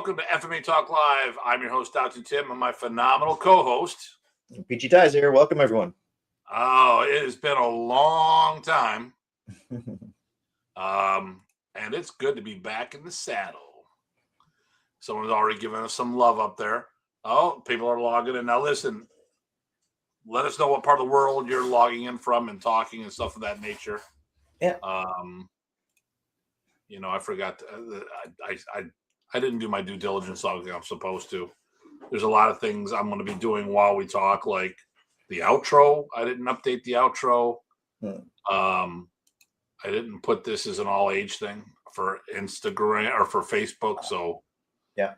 welcome to FMA Talk Live. I'm your host, Datu Tim, and my phenomenal co-host. Peachy Ties here. Welcome, everyone. Oh, it has been a long time. And it's good to be back in the saddle. Someone's already given us some love up there. Oh, people are logging in. Now, listen, let us know what part of the world you're logging in from and talking and stuff of that nature. Yeah. I forgot. I didn't do my due diligence like I'm supposed to. There's a lot of things I'm going to be doing while we talk, like the outro. I didn't update the outro. I didn't put this as an all age thing for Instagram or for Facebook. So yeah,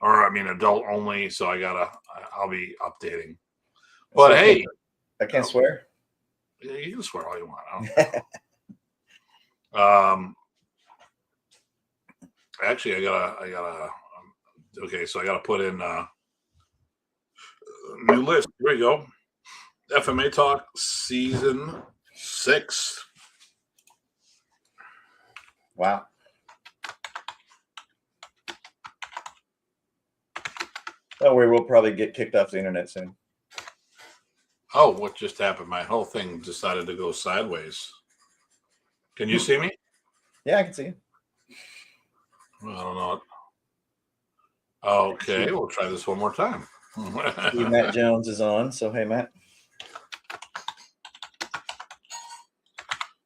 or I mean adult only. So I'll be updating. But hey, I can't swear. Yeah, you can swear all you want. Actually, I gotta. Okay, so I gotta put in new list. Here we go. FMA Talk Season 6. Wow. Don't worry, we'll probably get kicked off the internet soon. Oh, what just happened? My whole thing decided to go sideways. Can you see me? Yeah, I can see you. I don't know. Okay, we'll try this one more time. Matt Jones is on, so hey, Matt.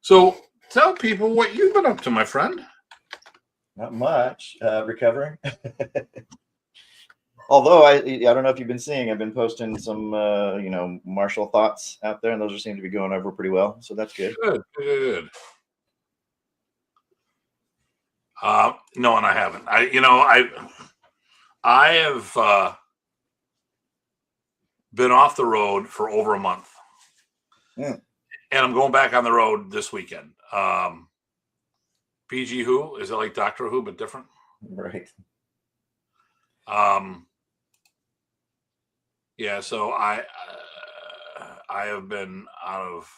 So tell people what you've been up to, my friend. Not much. Recovering. Although I don't know if you've been seeing, I've been posting some martial thoughts out there, and those seem to be going over pretty well. So that's good. Good. No, and I haven't. I have been off the road for over a month, and I'm going back on the road this weekend. PG Who is it like Doctor Who but different? Right. Yeah. So I have been out of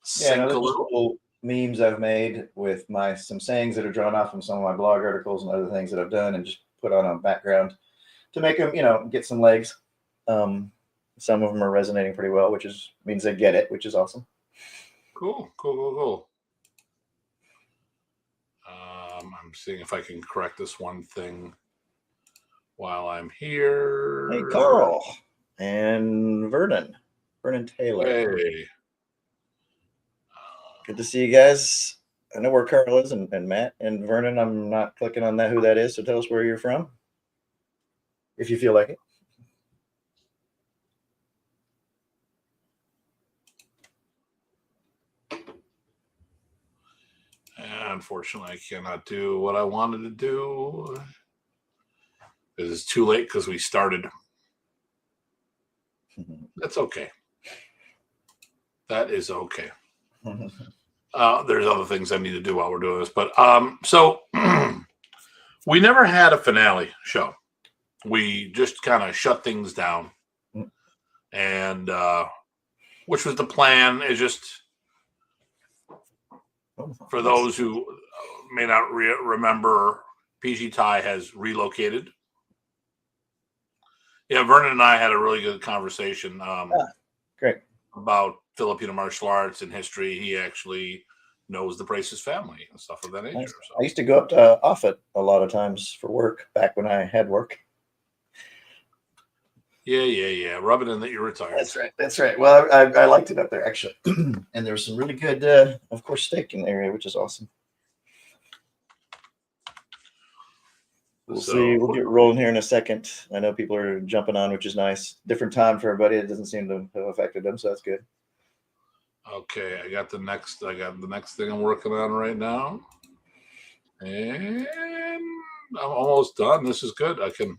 sync a little. Memes I've made with some sayings that are drawn off from some of my blog articles and other things that I've done, and just put on a background to make them, get some legs. Some of them are resonating pretty well, which means they get it, which is awesome. Cool. I'm seeing if I can correct this one thing while I'm here. Hey, Carl and Vernon Taylor. Hey. Good to see you guys. I know where Carl is and Matt and Vernon. I'm not clicking on who that is, so tell us where you're from, if you feel like it. Unfortunately, I cannot do what I wanted to do. It's too late because we started. That's okay. That is okay. There's other things I need to do while we're doing this, but so we never had a finale show. We just kind of shut things down, and which was the plan. Is just for those who may not remember, PG Ty has relocated. Yeah, Vernon and I had a really good conversation. Great. About Filipino martial arts and history. He actually knows the Brace's family and stuff of that nature. So. I used to go up to Offutt a lot of times for work back when I had work. Yeah. Rub it in that you're retired. That's right. Well, I liked it up there, actually. And there was some really good, of course, steak in the area, which is awesome. We'll see. We'll get rolling here in a second. I know people are jumping on, which is nice. Different time for everybody. It doesn't seem to have affected them, so that's good. Okay, I got the next thing I'm working on right now. And I'm almost done. This is good. I can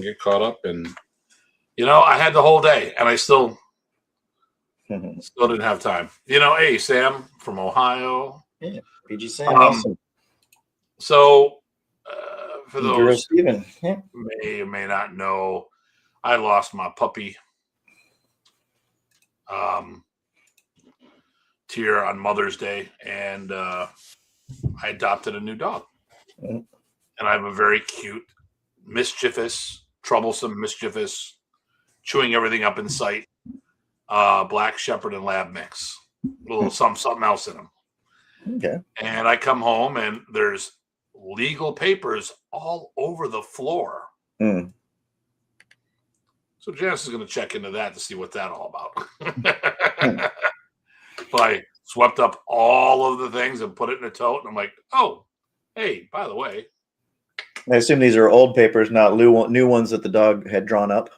get caught up, and I had the whole day and I still didn't have time. Hey, Sam from Ohio. Yeah, PG Sam. Awesome. So for those who may or may not know, I lost my puppy Tier on Mother's Day, and I adopted a new dog. Mhm. And I have a very cute, mischievous, troublesome, chewing everything up in sight, black shepherd and lab mix. A little something else in him. Okay. And I come home and there's legal papers all over the floor. Mm. So Janice is going to check into that to see what that's all about. Hmm. So I swept up all of the things and put it in a tote. And I'm like, oh, hey, by the way. I assume these are old papers, not new ones that the dog had drawn up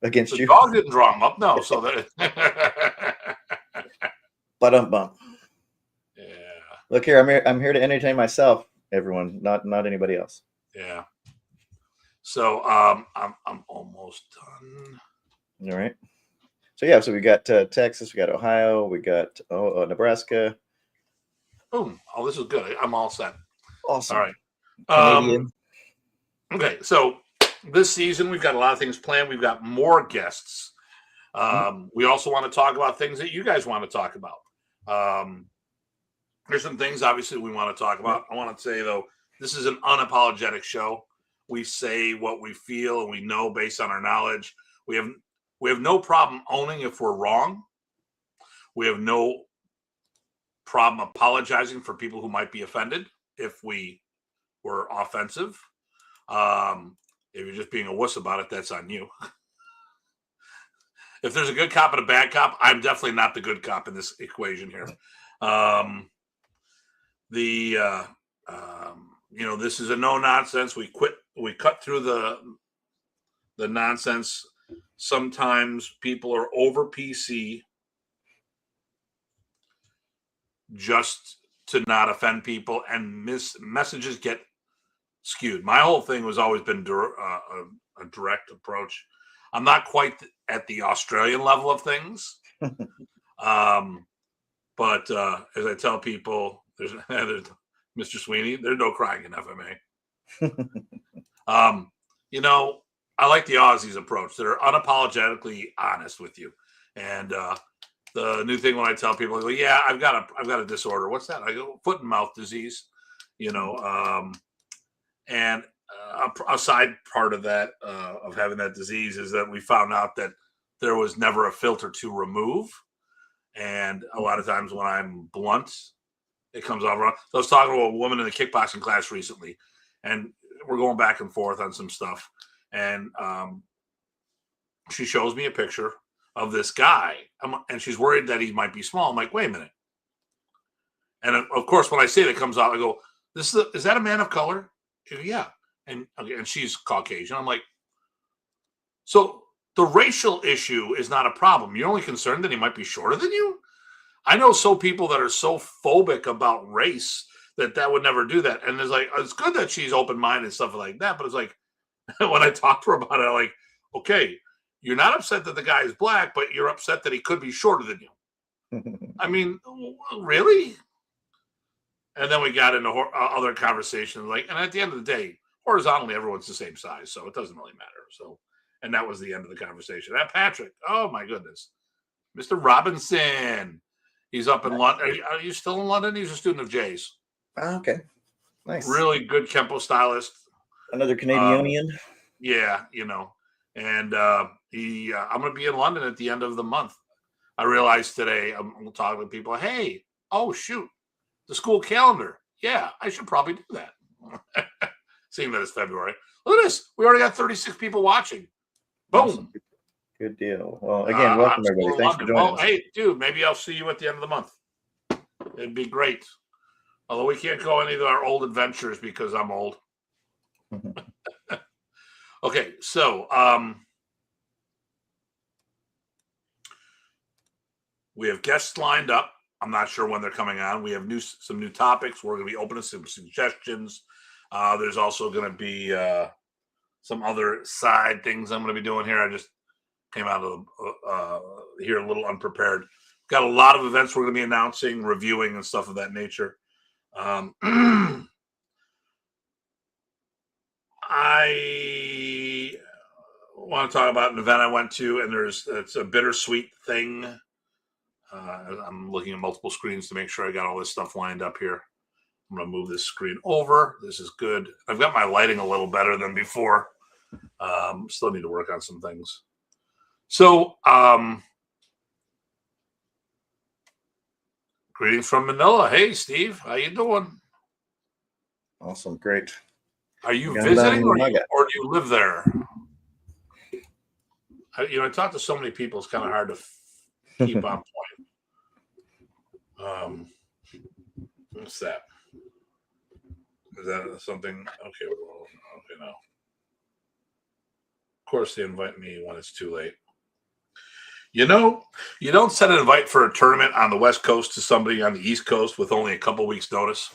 against The you. dog didn't draw them up. No. So that. Bump. Yeah. Look here, I'm here to entertain myself, everyone, not anybody else. Yeah. So I'm almost done. All right. So yeah, so we got Texas, we got Ohio, we got Nebraska. Boom. Oh, this is good. I'm all set. Awesome. All right. Canadian. Okay. So this season we've got a lot of things planned. We've got more guests. We also want to talk about things that you guys want to talk about. There's some things obviously we want to talk about. I want to say though, this is an unapologetic show. We say what we feel and we know based on our knowledge. We have no problem owning if we're wrong. We have no problem apologizing for people who might be offended if we were offensive. If you're just being a wuss about it, that's on you. If there's a good cop and a bad cop, I'm definitely not the good cop in this equation here. This is a no nonsense. We cut through the nonsense. Sometimes people are over PC just to not offend people, and messages get skewed. My whole thing has always been a direct approach. I'm not quite at the Australian level of things. But as I tell people, there's Mr. Sweeney, there's no crying in FMA. I like the Aussies approach. They're unapologetically honest with you. And the new thing when I tell people, I go, yeah, I've got a disorder. What's that? I go, foot and mouth disease. And a side part of that, of having that disease, is that we found out that there was never a filter to remove. And a lot of times when I'm blunt, it comes off wrong. So I was talking to a woman in a kickboxing class recently, and we're going back and forth on some stuff. And she shows me a picture of this guy, and she's worried that he might be small. I'm like, wait a minute. And of course, when I say that, it comes out, I go, is that a man of color? Yeah. And she's Caucasian. I'm like, so the racial issue is not a problem. You're only concerned that he might be shorter than you? I know people that are so phobic about race that would never do that. And it's good that she's open-minded and stuff like that. But it's like, when I talk to her about it, I'm like, okay, you're not upset that the guy is black, but you're upset that he could be shorter than you. I mean, really? And then we got into other conversations. And at the end of the day, horizontally, everyone's the same size. So it doesn't really matter. And that was the end of the conversation. That Patrick, oh my goodness. Mr. Robinson. He's up in London. Are you still in London? He's a student of Jay's. Okay. Nice. Really good Kempo stylist. Another Canadian. Yeah, And I'm going to be in London at the end of the month. I realized today, I'm talking to people, hey, oh, shoot, the school calendar. Yeah, I should probably do that. Seeing that it's February. Look at this. We already got 36 people watching. Boom. Awesome. Good deal. Well, again, welcome everybody. Thanks for joining us. Hey, dude, maybe I'll see you at the end of the month. It'd be great. Although we can't go any of our old adventures because I'm old. Okay, so we have guests lined up. I'm not sure when they're coming on. We have some new topics. We're going to be opening some suggestions. There's also going to be some other side things I'm going to be doing here. I just came out of here a little unprepared. Got a lot of events we're going to be announcing, reviewing, and stuff of that nature. I want to talk about an event I went to, and it's a bittersweet thing. I'm looking at multiple screens to make sure I got all this stuff lined up here. I'm going to move this screen over. This is good. I've got my lighting a little better than before. Still need to work on some things. So, greetings from Manila. Hey, Steve, how you doing? Awesome, great. Are you visiting, or do you live there? I talk to so many people; it's kind of hard to keep on point. What's that? Is that something? Okay, well, okay, now. Of course, they invite me when it's too late. You don't send an invite for a tournament on the West Coast to somebody on the East Coast with only a couple weeks' notice.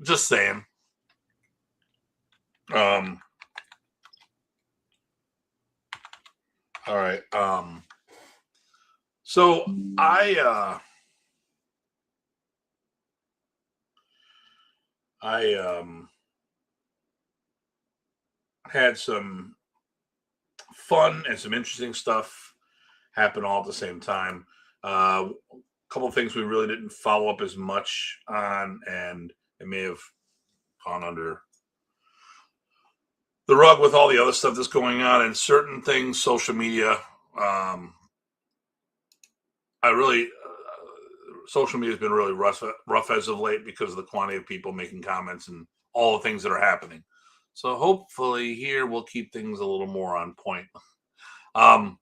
Just saying. All right. So I had some fun and some interesting stuff happen all at the same time. A couple of things we really didn't follow up as much on, and it may have gone under the rug with all the other stuff that's going on, and certain things, social media. Social media has been really rough as of late because of the quantity of people making comments and all the things that are happening. So hopefully here we'll keep things a little more on point. I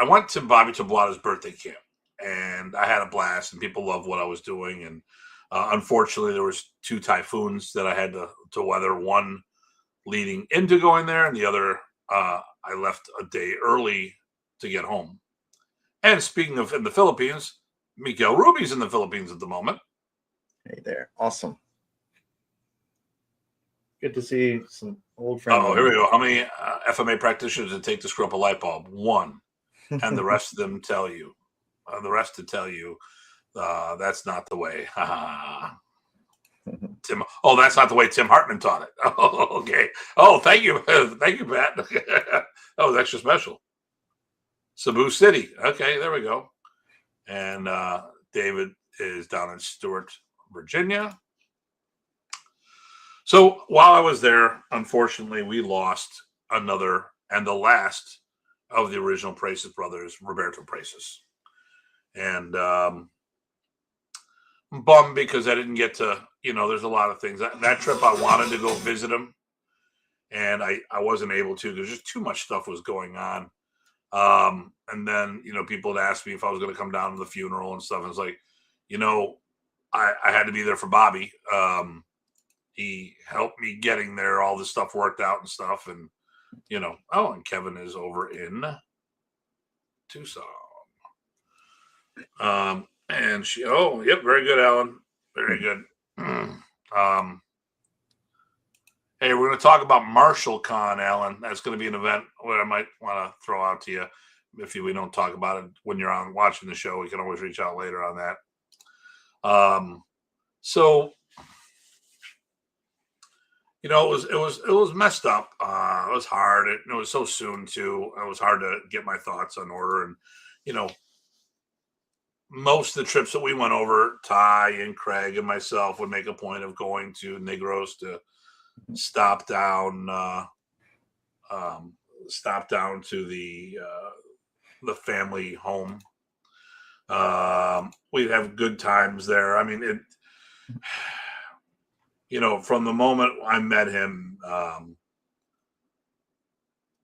went to Bobby Tablada's birthday camp, and I had a blast, and people loved what I was doing. And unfortunately, there was 2 typhoons that I had to weather. One leading into going there, and the other I left a day early to get home. And speaking of in the Philippines, Miguel Ruby's in the Philippines at the moment. Hey there, awesome. Good to see some old friends. Oh, here we go. How many FMA practitioners did it take to screw up a light bulb? 1, and the rest of them tell you. That's not the way. Tim. Oh, that's not the way Tim Hartman taught it. Oh, okay. Oh, thank you, thank you, Pat. That was extra special. Cebu City. Okay, there we go. And David is down in Stewart, Virginia. So while I was there, unfortunately, we lost another and the last of the original Praces brothers, Roberto Praces. And I'm bummed because I didn't get to, there's a lot of things. That trip I wanted to go visit him, and I wasn't able to. There's just too much stuff was going on. And then, people had asked me if I was going to come down to the funeral and stuff. And it's like, I had to be there for Bobby. He helped me getting there, all this stuff worked out and stuff. And, and Kevin is over in Tucson. And yep, very good, Alan. Very good. Hey, we're going to talk about Martial Con, Alan. That's going to be an event where I might want to throw out to you. If we don't talk about it when you're on watching the show, we can always reach out later on that. So, it was messed up. It was hard. It was so soon too. It was hard to get my thoughts in order. And, most of the trips that we went over, Ty and Craig and myself would make a point of going to Negros to stop down to the family home. We'd have good times there. I mean, from the moment I met him,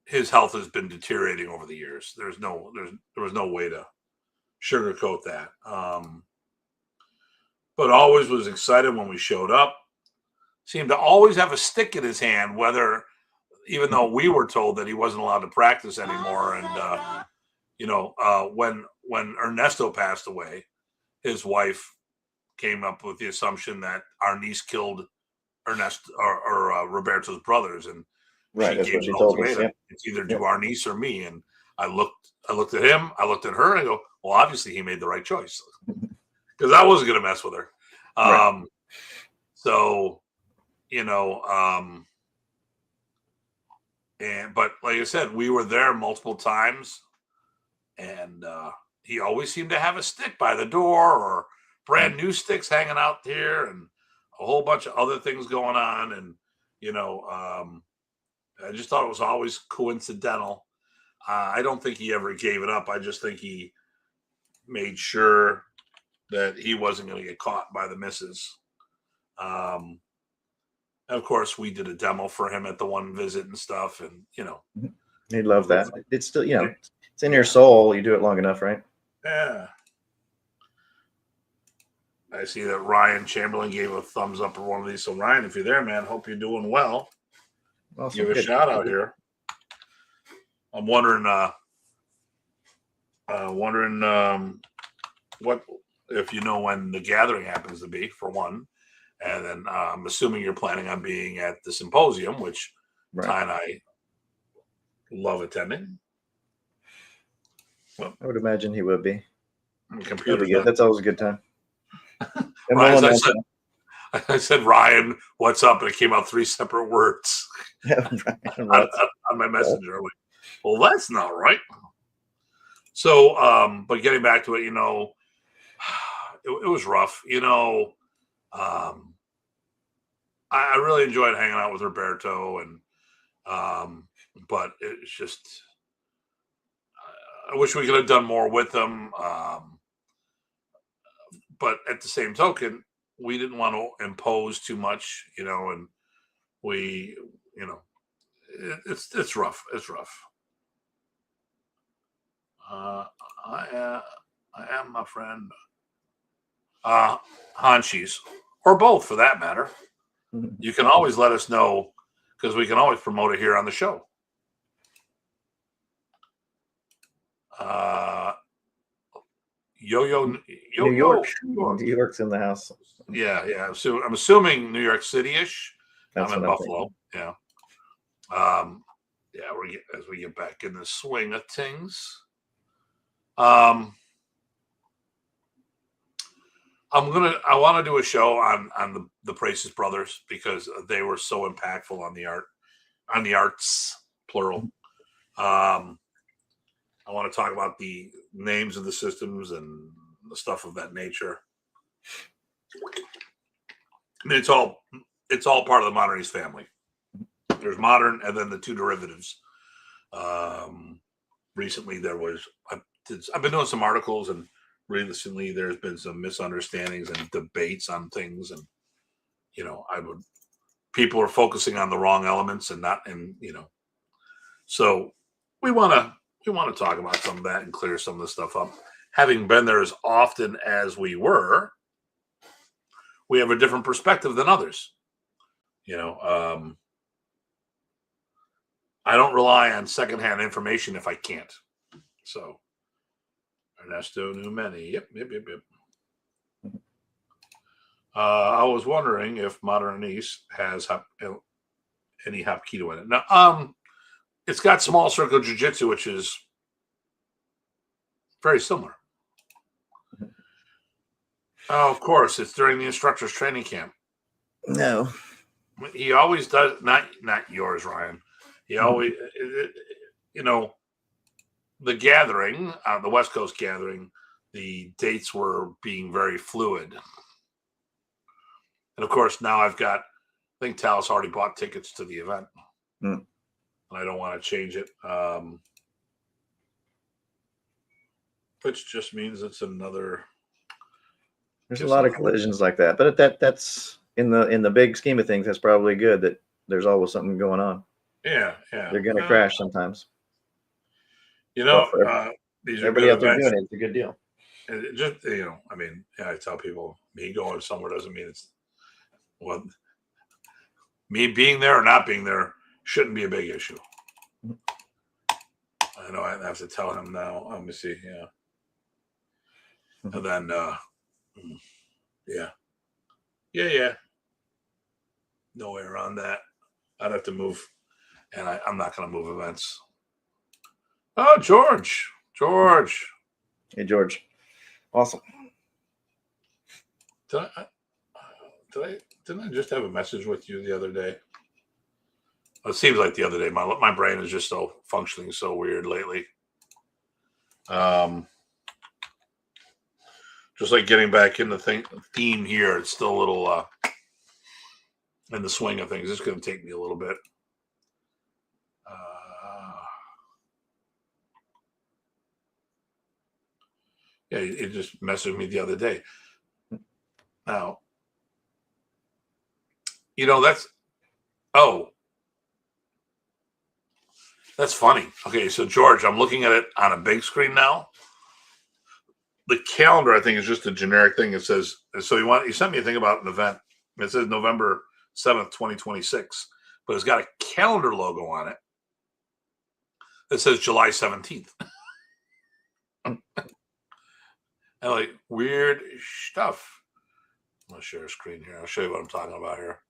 his health has been deteriorating over the years. There was no way to sugarcoat that. But always was excited when we showed up. Seemed to always have a stick in his hand, even though we were told that he wasn't allowed to practice anymore. And, when Ernesto passed away, his wife came up with the assumption that our niece killed Ernesto or Roberto's brothers. And right, she gave an ultimatum. Yeah. It's either do our niece or me. And I looked at him, I looked at her, and I go, well, obviously he made the right choice. Because I wasn't going to mess with her. Right. So, but like I said, we were there multiple times, and he always seemed to have a stick by the door or brand new sticks hanging out here and a whole bunch of other things going on. And, I just thought it was always coincidental. I don't think he ever gave it up. I just think he made sure that he wasn't going to get caught by the missus. And of course, we did a demo for him at the one visit and stuff. And, He'd love that. It's still, it's in your soul. You do it long enough, right? Yeah. I see that Ryan Chamberlain gave a thumbs up for one of these. So, Ryan, if you're there, man, hope you're doing well. Awesome. Give a shout out here. I'm wondering, what if you know when the gathering happens to be, for one, and then I'm assuming you're planning on being at the symposium, which Ty and I love attending. Well, I would imagine he would be. Computer. That's always a good time. Ryan, I said, Ryan, what's up? And it came out 3 separate words on my messenger. Well, that's not right. So, but getting back to it, it was rough. I really enjoyed hanging out with Roberto, and but it's just, I wish we could have done more with them. But at the same token, we didn't want to impose too much, and we, it's rough. It's rough. I am my friend. Hanshis, or both for that matter. You can always let us know, because we can always promote it here on the show. New York's in the house. Yeah. So I'm assuming New York City-ish. I'm in Buffalo. Yeah. As we get back in the swing of things. I want to do a show on the Price's brothers, because they were so impactful on the arts, plural. I want to talk about the names of the systems and the stuff of that nature. I mean, it's all part of the Modern East family. There's modern, and then the 2 derivatives. Recently, I've been doing some articles, and recently there's been some misunderstandings and debates on things, and people are focusing on the wrong elements and not, so we want to talk about some of that and clear some of the stuff up. Having been there as often as we were, we have a different perspective than others. I don't rely on secondhand information if I can't. So, Ernesto Numeni. Yep. I was wondering if Modern East has any Hapkido in it. Now, it's got small circle jiu-jitsu, which is very similar. Oh, of course, it's during the instructor's training camp. No. He always does, not yours, Ryan. He always, the gathering, the West Coast gathering, the dates were being very fluid. And of course, now I think Talis already bought tickets to the event. And I don't want to change it. Which just means it's another. There's a lot of collisions like that, but that's in the big scheme of things. That's probably good that there's always something going on. Yeah. They're going to crash sometimes. These are everybody out there doing it. It's a good deal. It just I tell people, me going somewhere doesn't mean it's me being there or not being there shouldn't be a big issue. I know I have to tell him now. Let me see. Yeah. And then, yeah. No way around that. I'd have to move, and I'm not going to move events. Oh, George. Hey, George. Awesome. Didn't I just have a message with you the other day? It seems like the other day. My brain is just functioning so weird lately. just like getting back in the theme here. It's still a little in the swing of things. It's going to take me a little bit. Yeah, it just messaged me the other day. Now, that's funny. Okay, so George, I'm looking at it on a big screen now. The calendar, I think, is just a generic thing. It says, so you sent me a thing about an event. It says November 7th, 2026, but it's got a calendar logo on it that says July 17th. And like weird stuff. I'm gonna share a screen here. I'll show you what I'm talking about here.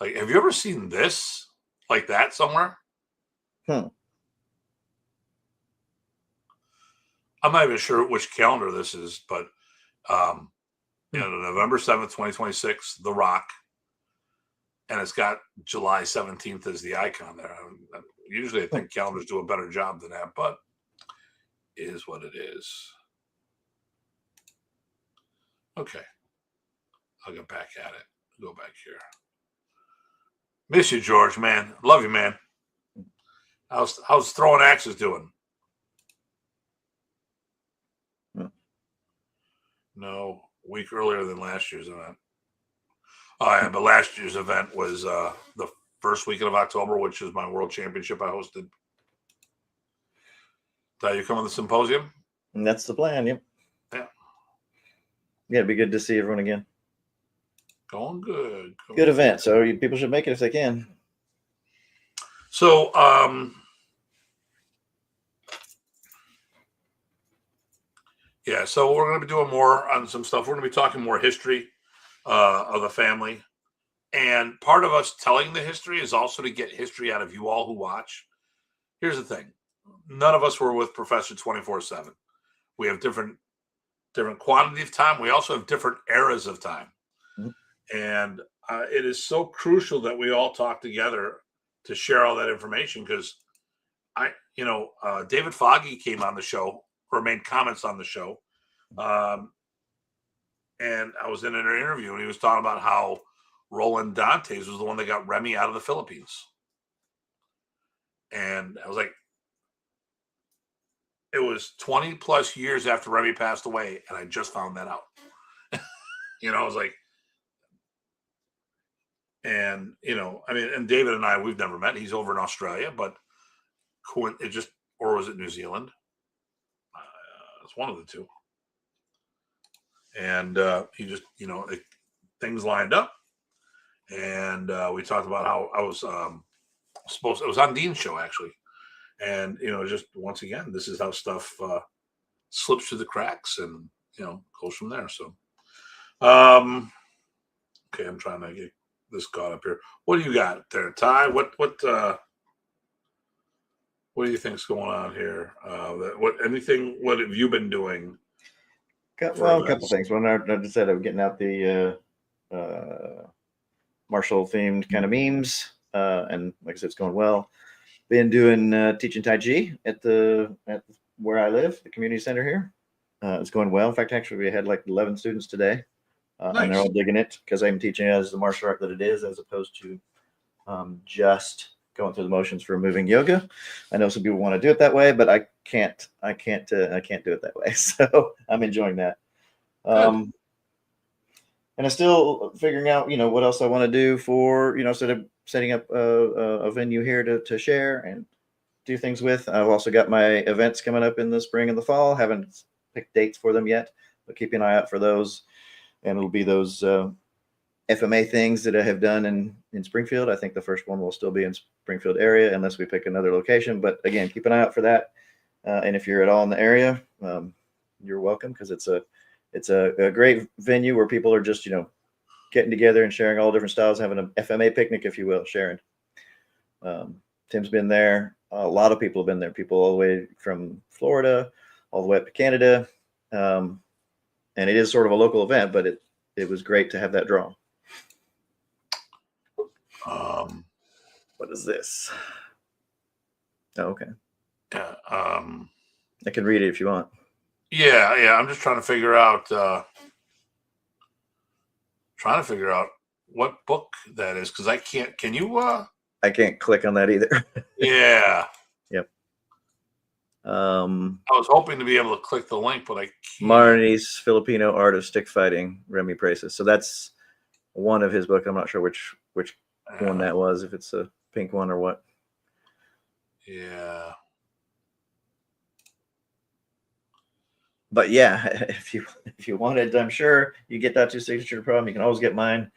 Like, have you ever seen this like that somewhere? I'm not even sure which calendar this is, but November 7th, 2026, The Rock. And it's got July 17th as the icon there. Usually I think calendars do a better job than that, but it is what it is. Okay. I'll get back at it. Go back here. Miss you, George, man. Love you, man. How's throwing axes doing? No, a week earlier than last year's event. Oh, yeah, but last year's event was the first weekend of October, which is my world championship I hosted. You come to the symposium? And that's the plan, yep. Yeah. Yeah, it'd be good to see everyone again. Going good. Good event. So people should make it if they can. So, yeah, so we're going to be doing more on some stuff. We're going to be talking more history of the family. And part of us telling the history is also to get history out of you all who watch. Here's the thing. None of us were with Professor 24/7. We have different quantity of time. We also have different eras of time. Mm-hmm. And it is so crucial that we all talk together to share all that information, because David Foggy came on the show or made comments on the show. And I was in an interview and he was talking about how Roland Dantes was the one that got Remy out of the Philippines. And I was like, it was 20 plus years after Remy passed away, and I just found that out. I was like, and and David and I, we've never met. He's over in Australia, but or was it New Zealand? It's one of the two. And he just, things lined up, and we talked about how I was it was on Dean's show actually. And, just once again, this is how stuff slips through the cracks and, goes from there. So, okay, I'm trying to get this caught up here. What do you got there, Ty? What do you think's going on here? What have you been doing? A couple things. One, I just said I'm getting out the martial themed kind of memes, and like I said, it's going well. Been doing teaching Tai Chi at where I live, the community center here. It's going well. In fact, actually, we had like 11 students today, nice. And they're all digging it because I'm teaching it as the martial art that it is, as opposed to just going through the motions for moving yoga. I know some people want to do it that way, but I can't do it that way. So I'm enjoying that. And I'm still figuring out, what else I want to do for, instead of setting up a venue here to share and do things with. I've also got my events coming up in the spring and the fall. Haven't picked dates for them yet, but keep an eye out for those. And it'll be those FMA things that I have done in Springfield. I think the first one will still be in Springfield area unless we pick another location. But again, keep an eye out for that. And if you're at all in the area, you're welcome, because it's a great venue where people are just, getting together and sharing all different styles, having an FMA picnic, if you will, sharing. Tim's been there. A lot of people have been there. People all the way from Florida, all the way up to Canada. And it is sort of a local event, but it was great to have that draw. What is this? Oh, okay. Yeah. I can read it if you want. Yeah. I'm just trying to figure out what book that is because I can't. Can you? I can't click on that either. Yeah. Yep. I was hoping to be able to click the link, but I can't. Marnie's Filipino Art of Stick Fighting, Remy Praces. So that's one of his books. I'm not sure which one that was, if it's a pink one or what. Yeah. But yeah, if you wanted, I'm sure you get that signature problem. You can always get mine.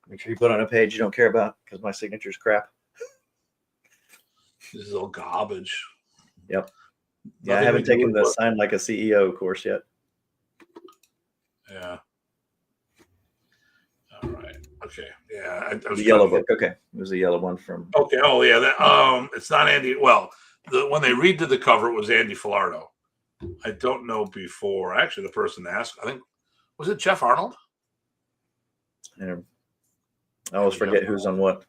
Make sure you put on a page you don't care about because my signature's crap. This is all garbage. Yep. Yeah, I haven't taken the Sign Like a CEO course yet. Yeah. All right. Okay. Yeah. I was the yellow book. Okay. It was a yellow one from. Okay. Oh yeah. That, it's not Andy. Well, when they redid the cover, it was Andy Filardo. I don't know before. Actually, the person asked, I think, was it Jeff Arnold? I always forget who's on what.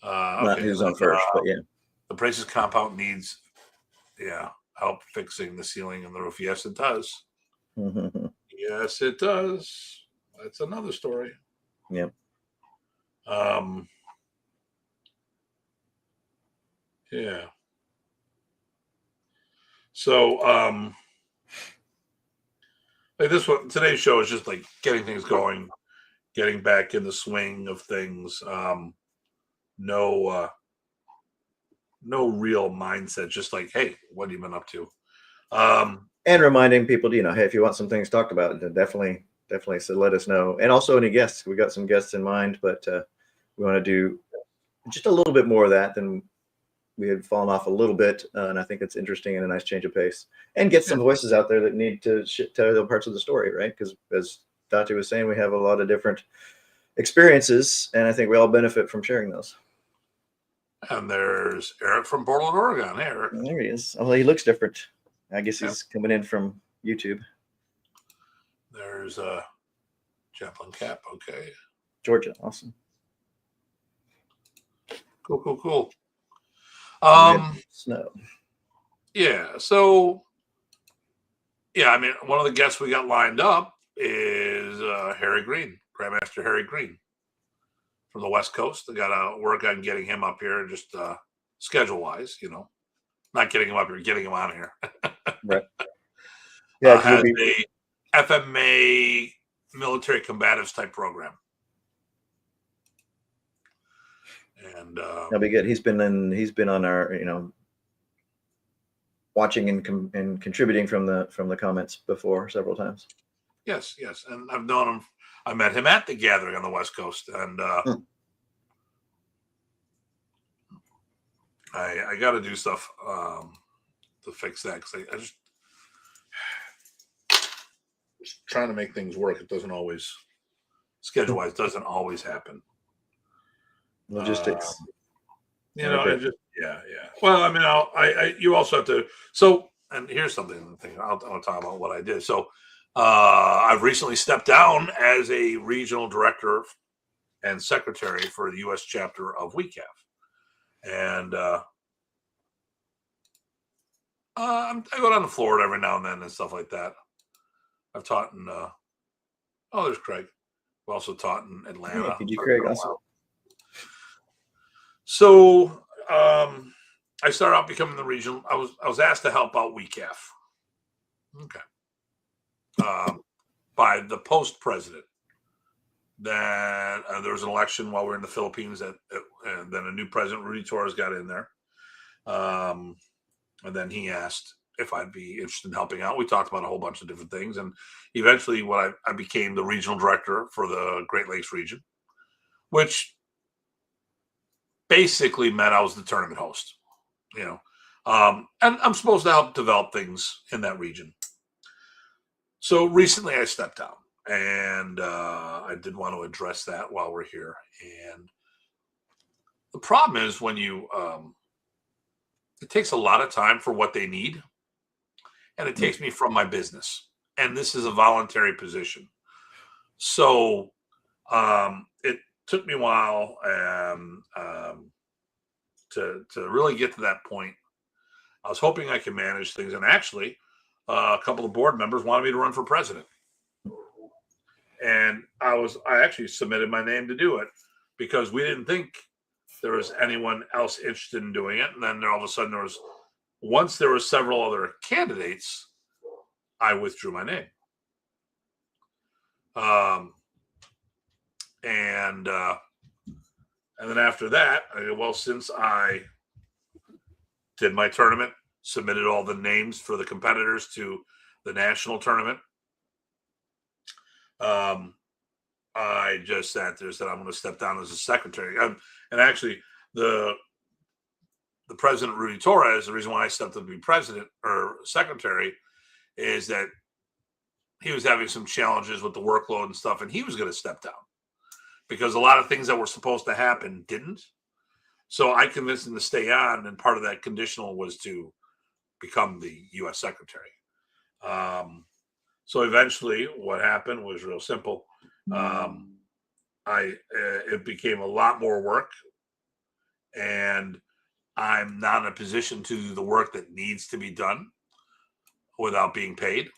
Okay. Not who's on first, but yeah. The Braces compound needs, help fixing the ceiling and the roof. Yes, it does. Mm-hmm. Yes, it does. That's another story. Yep. Yeah. So, like this one, today's show is just like getting things going, getting back in the swing of things. No real mindset, just like, hey, what have you been up to? And reminding people, hey, if you want some things talked about, then definitely so let us know. And also any guests. We got some guests in mind, but we want to do just a little bit more of that than we had fallen off a little bit. And I think it's interesting and a nice change of pace. And get some voices out there that need to tell the parts of the story, right? Because as Datu was saying, we have a lot of different experiences, and I think we all benefit from sharing those. And there's Eric from Portland, Oregon. Hey, Eric. There he is. Oh, he looks different. I guess he's coming in from YouTube. There's Chaplain Cap. Okay. Georgia. Awesome. Cool. Snow. Yeah. So, I mean, one of the guests we got lined up is Harry Green, Grandmaster Harry Green from the West Coast. I got to work on getting him up here, just schedule wise, not getting him up here, getting him on here. Right. Yeah. Has a FMA military combatives type program. And that'll be good. He's been on our, watching and contributing from the comments before several times. Yes. And I've known him. I met him at the gathering on the West Coast, and I got to do stuff to fix that because I just trying to make things work. It doesn't always, schedule wise, doesn't always happen. Logistics. I just Well, I mean, you also have to. So, and here's something. I'll talk about what I did. So, I've recently stepped down as a regional director and secretary for the U.S. chapter of WECAF, and I go down to Florida every now and then and stuff like that. I've taught in. There's Craig. I've also taught in Atlanta. Yeah, Craig also. So I started out becoming the regional. I was asked to help out WECAF. Okay. By the post president. Then there was an election while we were in the Philippines, and then a new president, Rudy Torres, got in there. And then he asked if I'd be interested in helping out. We talked about a whole bunch of different things, and eventually, I became the regional director for the Great Lakes region, which basically meant I was the tournament host. And I'm supposed to help develop things in that region. So recently, I stepped down, and I did want to address that while we're here. And the problem is when you it takes a lot of time for what they need, and it takes me from my business. And this is a voluntary position. So it took me a while to really get to that point. I was hoping I could manage things. And actually, a couple of board members wanted me to run for president. And I actually submitted my name to do it because we didn't think there was anyone else interested in doing it. And then all of a sudden once there were several other candidates, I withdrew my name. And then after that, since I did my tournament, submitted all the names for the competitors to the national tournament, I just sat there and said, I'm going to step down as a secretary. And actually, the president, Rudy Torres, the reason why I stepped up to be president or secretary is that he was having some challenges with the workload and stuff, and he was going to step down because a lot of things that were supposed to happen didn't. So I convinced him to stay on, and part of that conditional was to become the U.S. secretary. So eventually what happened was real simple. It became a lot more work, and I'm not in a position to do the work that needs to be done without being paid,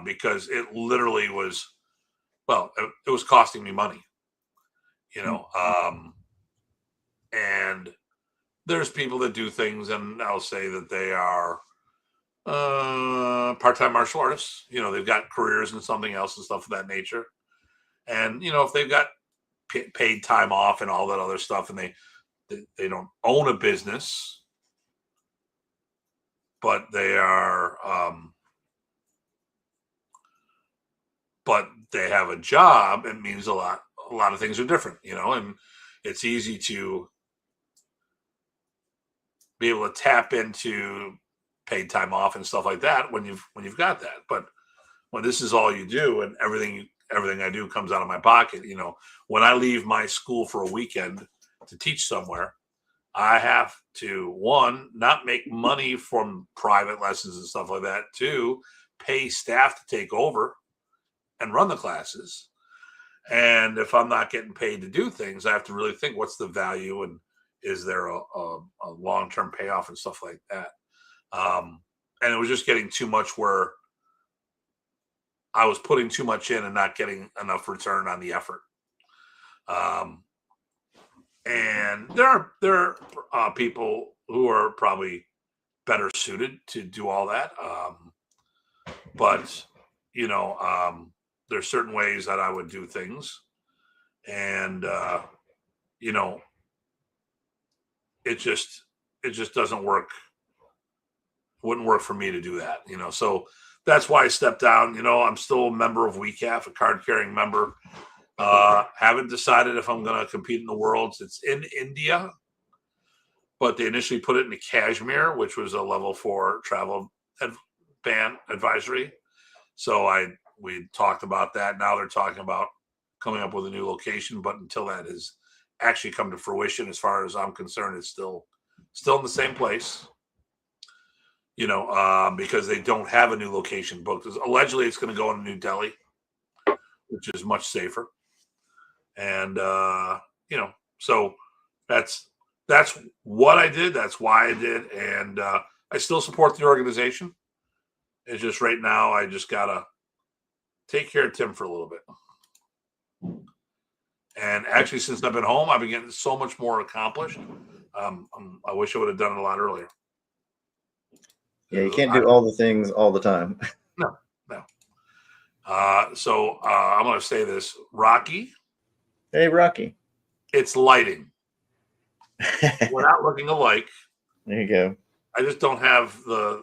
because it literally was, it was costing me money, and there's people that do things, and I'll say that they are part-time martial artists. They've got careers in something else and stuff of that nature. And, if they've got paid time off and all that other stuff, and they don't own a business, but they are, but they have a job, it means a lot of things are different, and it's easy to be able to tap into paid time off and stuff like that when you've got that. But when this is all you do and everything I do comes out of my pocket, when I leave my school for a weekend to teach somewhere, I have to, one, not make money from private lessons and stuff like that. Two, pay staff to take over and run the classes. And if I'm not getting paid to do things, I have to really think, what's the value, and is there a long-term payoff and stuff like that? And it was just getting too much where I was putting too much in and not getting enough return on the effort. And there are people who are probably better suited to do all that. But there's certain ways that I would do things, and it just doesn't work. Wouldn't work for me to do that, so that's why I stepped down. I'm still a member of WECAF, a card carrying member. Haven't decided if I'm going to compete in the Worlds. It's in India, but they initially put it in Kashmir, which was a level 4 travel ban advisory. So we talked about that. Now they're talking about coming up with a new location, but until that has actually come to fruition, as far as I'm concerned, it's still in the same place. Because they don't have a new location booked. Allegedly, it's going to go in New Delhi, which is much safer. And so that's what I did. That's why I did, and I still support the organization. It's just right now I just gotta take care of Tim for a little bit. And actually, since I've been home, I've been getting so much more accomplished. I wish I would have done it a lot earlier. Yeah, you can't do all the things all the time. No. So I'm going to say this. Rocky. Hey, Rocky. It's lighting. We're not looking alike. There you go. I just don't have the,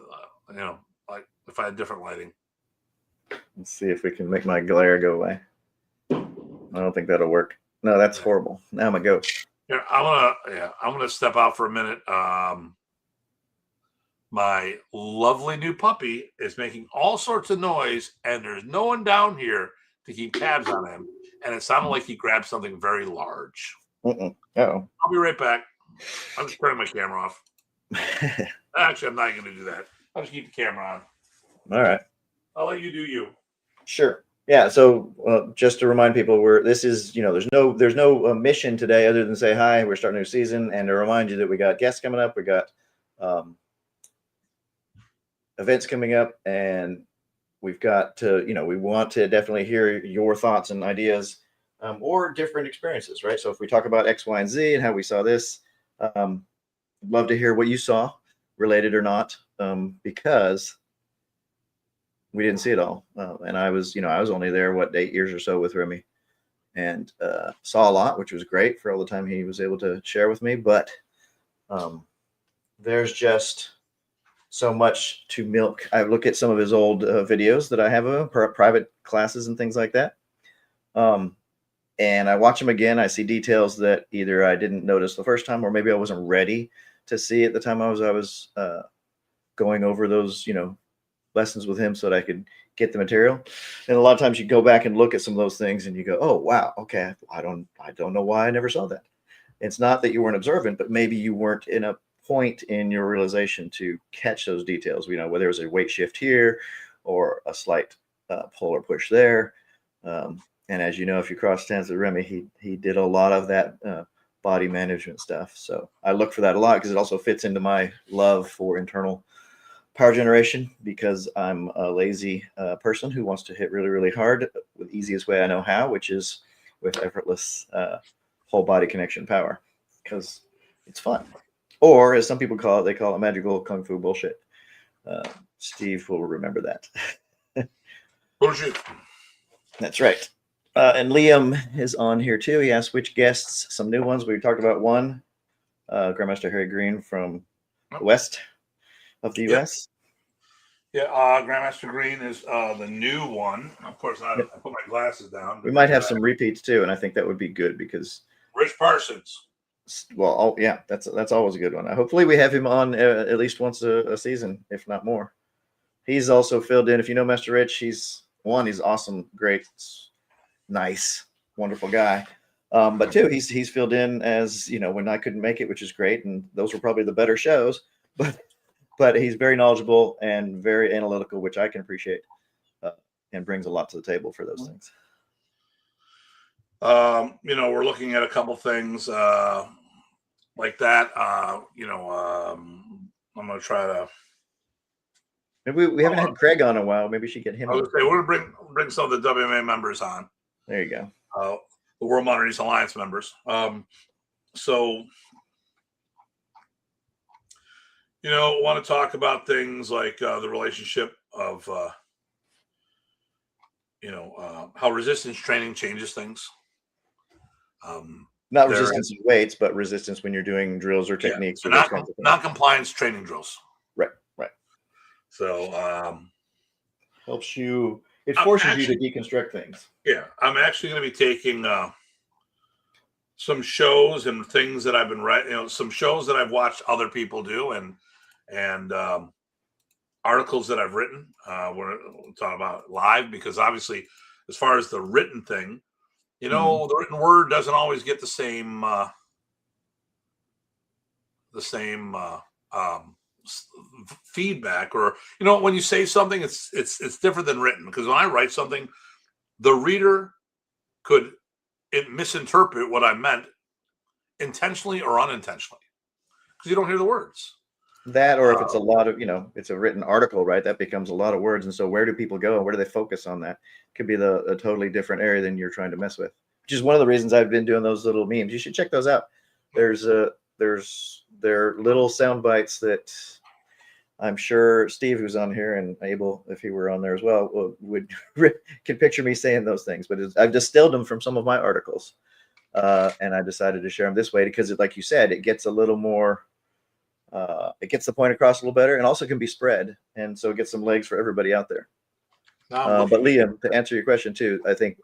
like if I had different lighting. Let's see if we can make my glare go away. I don't think that'll work. No, that's horrible. Now I'm a ghost. Here, I'm gonna step out for a minute. My lovely new puppy is making all sorts of noise, and there's no one down here to keep tabs on him. And it sounded like he grabbed something very large. Uh-oh. I'll be right back. I'm just turning my camera off. Actually, I'm not going to do that. I'll just keep the camera on. All right. I'll let you do you. Sure. Yeah. So just to remind people, there's no mission today other than say hi. We're starting a new season, and to remind you that we got guests coming up. We got events coming up, and we've got to, we want to definitely hear your thoughts and ideas, or different experiences, right? So if we talk about X, Y, and Z and how we saw this, love to hear what you saw, related or not, because we didn't see it all. And I was only there, 8 years or so with Remy, and saw a lot, which was great for all the time he was able to share with me. But there's just so much to milk. I look at some of his old videos that I have of him, private classes and things like that. And I watch them again. I see details that either I didn't notice the first time, or maybe I wasn't ready to see at the time I was going over those, lessons with him so that I could get the material. And a lot of times you go back and look at some of those things and you go, oh, wow, okay, I don't know why I never saw that. It's not that you weren't observant, but maybe you weren't in a point in your realization to catch those details, whether there's a weight shift here or a slight pull or push there. And as you know, if you cross stands with Remy, he did a lot of that body management stuff. So I look for that a lot because it also fits into my love for internal power generation, because I'm a lazy person who wants to hit really, really hard the easiest way I know how, which is with effortless whole body connection power, because it's fun. Or as some people call it, they call it magical kung fu bullshit. Steve will remember that. Bullshit. That's right. And Liam is on here too. He asked which guests, some new ones. We talked about one, Grandmaster Harry Green from the west of the U.S. Yeah, Grandmaster Green is the new one. Of course, I put my glasses down. We might have some repeats too, and I think that would be good because Rich Parsons. Well, yeah, that's always a good one. Hopefully, we have him on at least once a season, if not more. He's also filled in. If you know Master Rich, he's awesome, great, nice, wonderful guy. But two, he's filled in as when I couldn't make it, which is great, and those were probably the better shows. But he's very knowledgeable and very analytical, which I can appreciate, and brings a lot to the table for those things. We're looking at a couple things like that. I'm going to try to. Maybe we haven't had Craig on in a while. Maybe we should get him. I was going to say, we're going to bring some of the WMA members on. There you go. The World Modern East Alliance members. So. Want to talk about things like the relationship of, how resistance training changes things. Not resistance in weights, but resistance when you're doing drills or techniques. Yeah, or non-compliance training drills. Right. So helps you. It forces you to deconstruct things. Yeah, I'm actually going to be taking some shows and things that I've been writing. Some shows that I've watched other people do, and articles that I've written. We're talking about live because obviously, as far as the written thing, the written word doesn't always get the same feedback, or when you say something, it's different than written, because when I write something, the reader could misinterpret what I meant intentionally or unintentionally, because you don't hear the words. That, or if it's a lot of, it's a written article, right? That becomes a lot of words. And so where do people go? Where do they focus on that? Could be a totally different area than you're trying to mess with, which is one of the reasons I've been doing those little memes. You should check those out. They're little sound bites that I'm sure Steve, who's on here, and Abel, if he were on there as well, can picture me saying those things. But I've distilled them from some of my articles, and I decided to share them this way because, like you said, it gets a little more. It gets the point across a little better, and also can be spread, and so it gets some legs for everybody out there. But Liam, to answer your question too, I think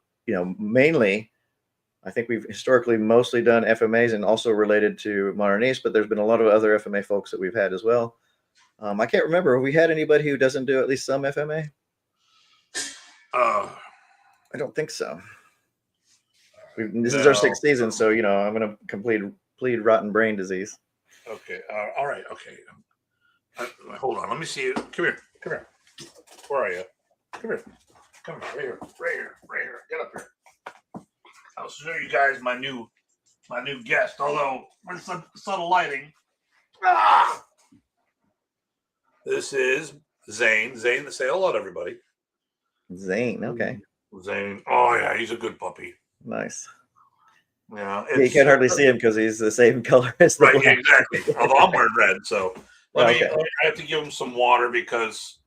mainly, I think we've historically mostly done FMAs and also related to Modern East, but there's been a lot of other FMA folks that we've had as well. I can't remember. Have we had anybody who doesn't do at least some FMA? I don't think so. This is our 6th season, so I'm going to plead rotten brain disease. Okay. All right. Okay. Hold on. Let me see you. Come here. Where are you? Come here. Right here. Get up here. I'll show you guys my new guest. Although with some subtle lighting. This is Zane. Zane, say hello to everybody. Zane. Okay. Zane. Oh yeah, he's a good puppy. Nice. Yeah, You can hardly see him because he's the same color as the right. black. Exactly. Although I'm wearing red, so Okay. I have to give him some water because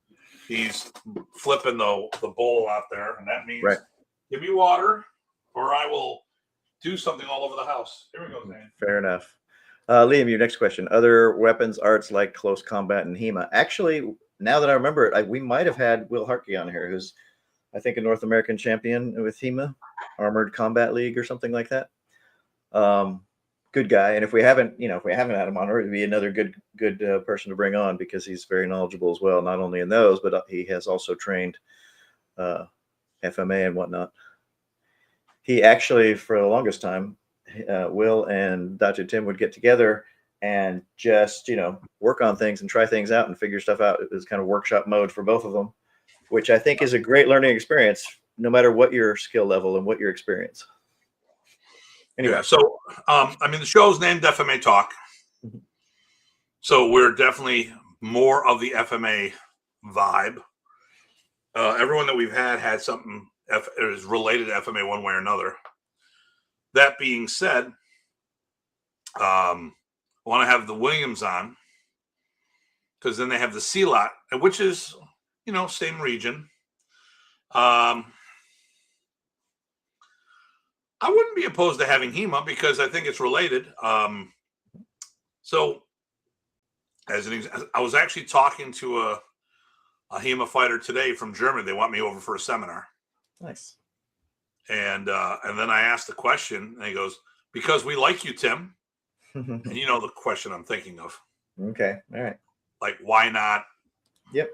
he's flipping the bowl out there, and that means give me water, or I will do something all over the house. Here we go, Zane. Fair enough. Liam, your next question. Other weapons arts like close combat and HEMA. Actually, now that I remember it, we might have had Will Harkey on here, who's, I think, a North American champion with HEMA, Armored Combat League or something like that. Good guy. And if we haven't had him on, it'd be another good person to bring on because he's very knowledgeable as well, not only in those, but he has also trained FMA and whatnot. He actually, for the longest time, Will and Datu Tim would get together and just, work on things and try things out and figure stuff out. It was kind of workshop mode for both of them, which I think is a great learning experience, no matter what your skill level and what your experience. Anyway. Yeah, so, the show's named FMA Talk. So we're definitely more of the FMA vibe. Everyone that we've had something is related to FMA one way or another. That being said, I want to have the Williams on because then they have the C-Lot, which is, same region. I wouldn't be opposed to having HEMA because I think it's related. So, I was actually talking to a HEMA fighter today from Germany. They want me over for a seminar. Nice. And then I asked the question, and he goes, "Because we like you, Tim." And you know the question I'm thinking of. Okay. All right. Like, why not? Yep.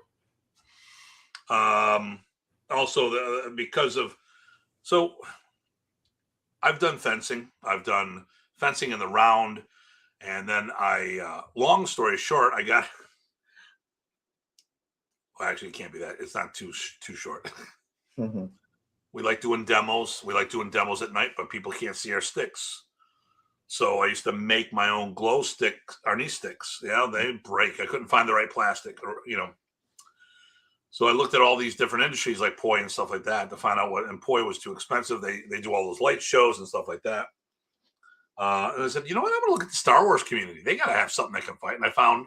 Also, so I've done fencing. I've done fencing in the round. And then long story short, I got, well, actually it can't be that. It's not too short. We like doing demos. We like doing demos at night, but people can't see our sticks. So I used to make my own glow sticks, our knee sticks. Yeah, they break. I couldn't find the right plastic, So I looked at all these different industries like Poi and stuff like that to find out and Poi was too expensive. They do all those light shows and stuff like that. And I said, you know what? I'm going to look at the Star Wars community. They got to have something that can fight. And I found,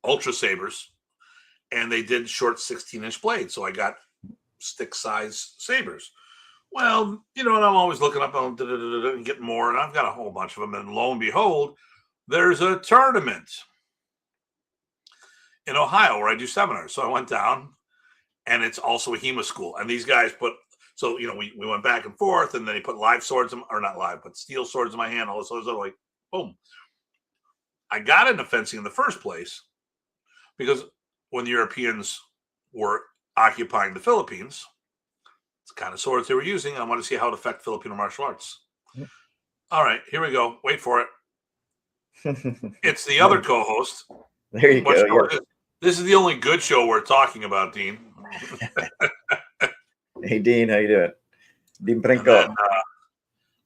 Ultra Sabers, and they did short 16-inch blades. So I got stick size sabers. Well, and I'm always looking up and getting more, and I've got a whole bunch of them. And lo and behold, there's a tournament in Ohio where I do seminars. So I went down, and it's also a HEMA school. And these guys so, we went back and forth, and then he put live swords, or not live, but steel swords in my hand. All this other stuff, like, boom. I got into fencing in the first place because when the Europeans were occupying the Philippines, it's the kind of swords they were using. I wanted to see how it affected Filipino martial arts. Yep. All right, here we go. Wait for it. It's the other co-host. There you go. Yeah. This is the only good show we're talking about, Dean. Hey, Dean, how you doing? Dean Brinko.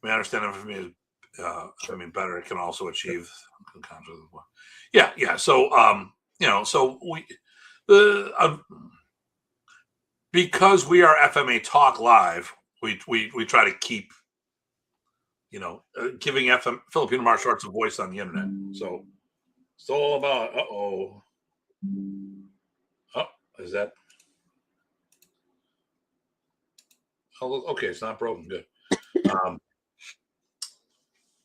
We understand if me is better, it can also achieve. Yeah. So, so because we are FMA Talk Live, we try to keep, giving Filipino martial arts a voice on the internet. So it's all about, is that? Oh, okay, it's not broken. Good.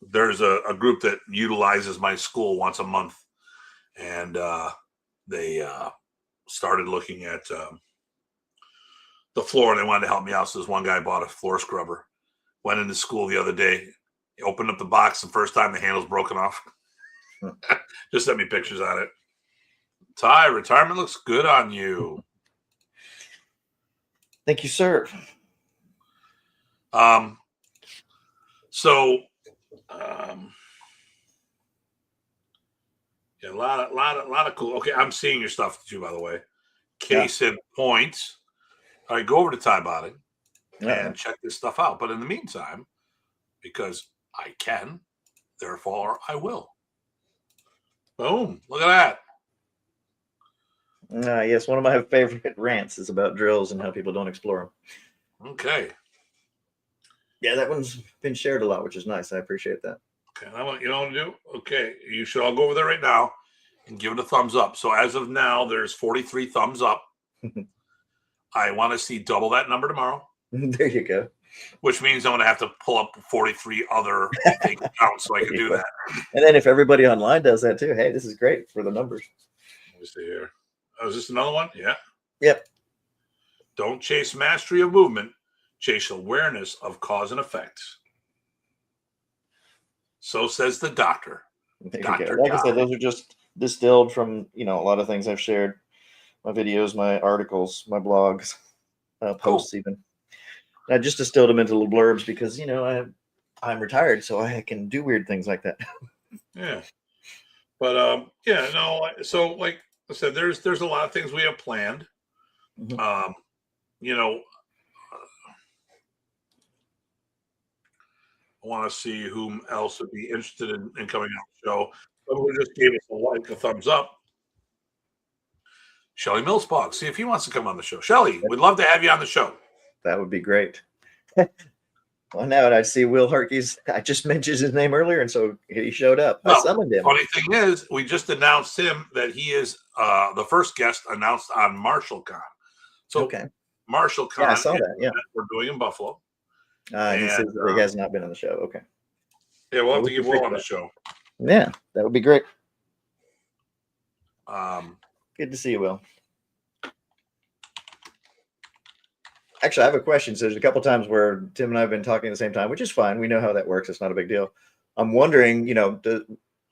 There's a group that utilizes my school once a month, and they started looking at the floor, and they wanted to help me out. So this one guy bought a floor scrubber, went into school the other day, he opened up the box the first time, the handle's broken off. Just sent me pictures on it. Ty, retirement looks good on you. Thank you, sir. Yeah, a lot of cool. Okay, I'm seeing your stuff too, by the way. Case in point. All right, go over to Thai Body and check this stuff out. But in the meantime, because I can, therefore I will. Boom! Look at that. Yes, one of my favorite rants is about drills and how people don't explore them. Okay. Yeah, that one's been shared a lot, which is nice. I appreciate that. Okay. You know what to do? Okay. You should all go over there right now and give it a thumbs up. So as of now, there's 43 thumbs up. I want to see double that number tomorrow. There you go. Which means I'm going to have to pull up 43 other fake accounts so I can do that. And then if everybody online does that too, hey, this is great for the numbers. Let me see here. Oh, is this another one? Yeah. Yep. Don't chase mastery of movement. Chase awareness of cause and effect. So says the doctor. Dr. Like I said, those are just distilled from, a lot of things I've shared. My videos, my articles, my blogs, posts even. I just distilled them into little blurbs because, I'm retired, so I can do weird things like that. Yeah. But, so like I said, there's a lot of things we have planned. Mm-hmm. I want to see whom else would be interested in coming on the show. Someone who just gave us a thumbs up. Shelly Millspog. See if he wants to come on the show. Shelly, we'd love to have you on the show. That would be great. Well, now I see Will Harkey's. I just mentioned his name earlier, and so he showed up. I summoned him. Funny thing is, we just announced him that he is the first guest announced on Martial Con. So, okay. Martial Con, I saw that. Yeah, we're doing in Buffalo. He says that he has not been on the show. Okay. Yeah, we'll have to get Will on the show. Yeah, that would be great. Good to see you, Will. Actually, I have a question. So there's a couple times where Tim and I have been talking at the same time, which is fine. We know how that works. It's not a big deal. I'm wondering,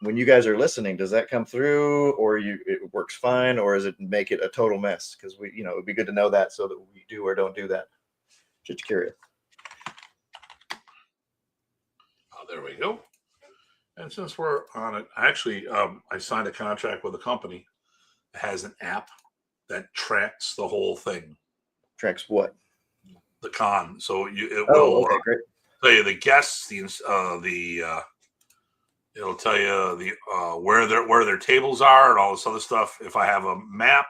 when you guys are listening, does that come through, or it works fine, or does it make it a total mess? Because it would be good to know that so that we do or don't do that. Just curious. Oh, there we go. And since we're on it, actually, I signed a contract with a company that has an app that tracks the whole thing. Tracks what? The con. So it will great. tell you the guests, it'll tell you where their tables are and all this other stuff. If I have a map,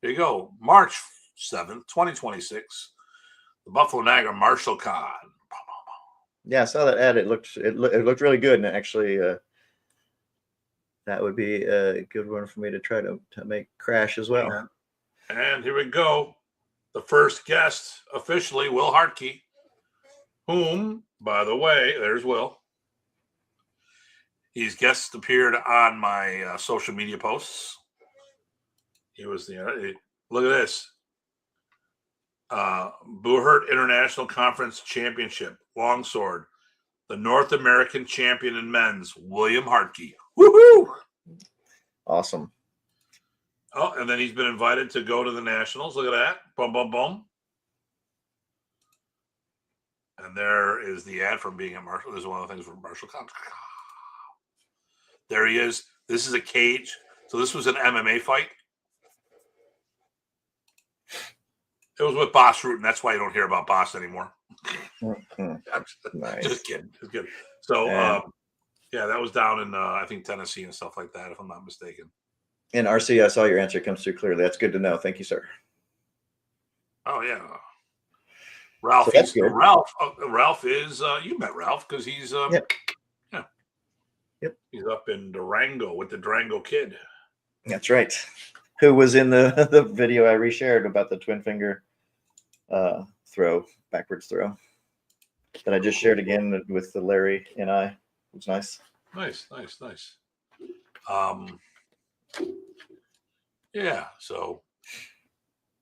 here you go. March 7th, 2026, the Buffalo Niagara Martial Con. Yeah, I saw that ad. It looked really good, and actually, that would be a good one for me to try to make crash as well. And here we go. The first guest officially, Will Hartkey, whom, by the way, there's Will. He's guest appeared on my social media posts. He was look at this. Buhurt International Conference Championship, Longsword, the North American champion in men's, William Hartkey. Woohoo! Awesome. Oh, and then he's been invited to go to the Nationals. Look at that. Boom, boom, boom. And there is the ad from being at Marshall. This is one of the things from Marshall. There he is. This is a cage. So this was an MMA fight. It was with Boss Root, and that's why you don't hear about Boss anymore. Nice. Just kidding. So, that was down in, I think, Tennessee and stuff like that, if I'm not mistaken. And RC, I saw your answer comes through clearly. That's good to know. Thank you, sir. Oh, yeah. Ralph. So Ralph is, you met Ralph because he's, Yep. He's up in Durango with the Durango Kid. That's right. Who was in the video I reshared about the twin finger backwards throw that I just shared again with the Larry and I. It was nice. Nice. Yeah. So,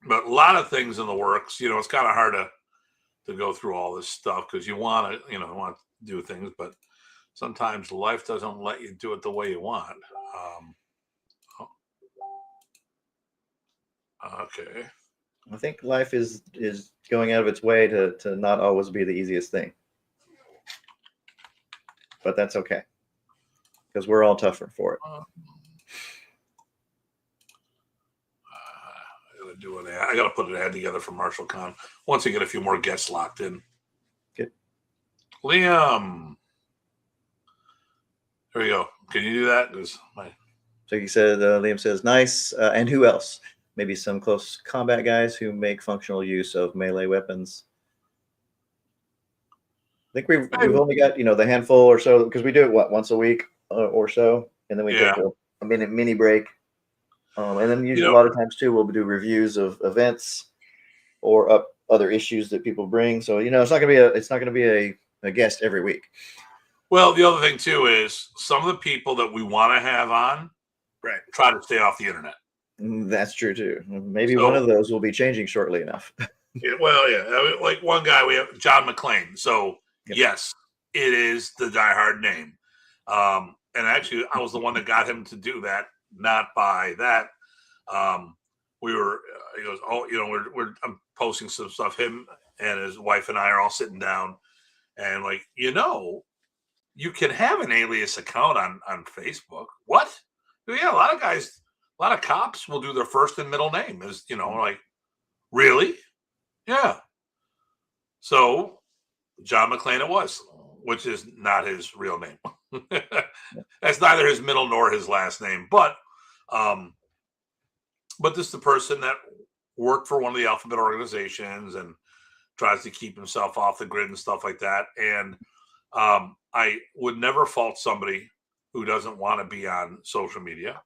but a lot of things in the works. It's kind of hard to go through all this stuff because you want to do things, but sometimes life doesn't let you do it the way you want. Okay. I think life is going out of its way to not always be the easiest thing. But that's okay. Because we're all tougher for it. I gotta put an ad together for Martial Con once I get a few more guests locked in. Good. Liam. There we go. Can you do that? So he said, Liam says, nice. And who else? maybe some close combat guys who make functional use of melee weapons. I think we've only got the handful or so, because we do it once a week or so, and then we take a minute mini break, and then usually a lot of times too we'll do reviews of events or other issues that people bring. So it's not gonna be a guest every week. Well, the other thing too is some of the people that we want to have on, try to stay off the internet. That's true too. Maybe one of those will be changing shortly enough. Like one guy, we have John McClane. So yes, it is the diehard name. And actually, I was the one that got him to do that, not by that. He goes, I'm posting some stuff. Him and his wife and I are all sitting down, and like, you can have an alias account on Facebook. What? Yeah, a lot of guys, a lot of cops will do their first and middle name as, like, really? Yeah. So John McClane it was, which is not his real name. That's neither his middle nor his last name. But this is the person that worked for one of the alphabet organizations and tries to keep himself off the grid and stuff like that. And I would never fault somebody who doesn't want to be on social media.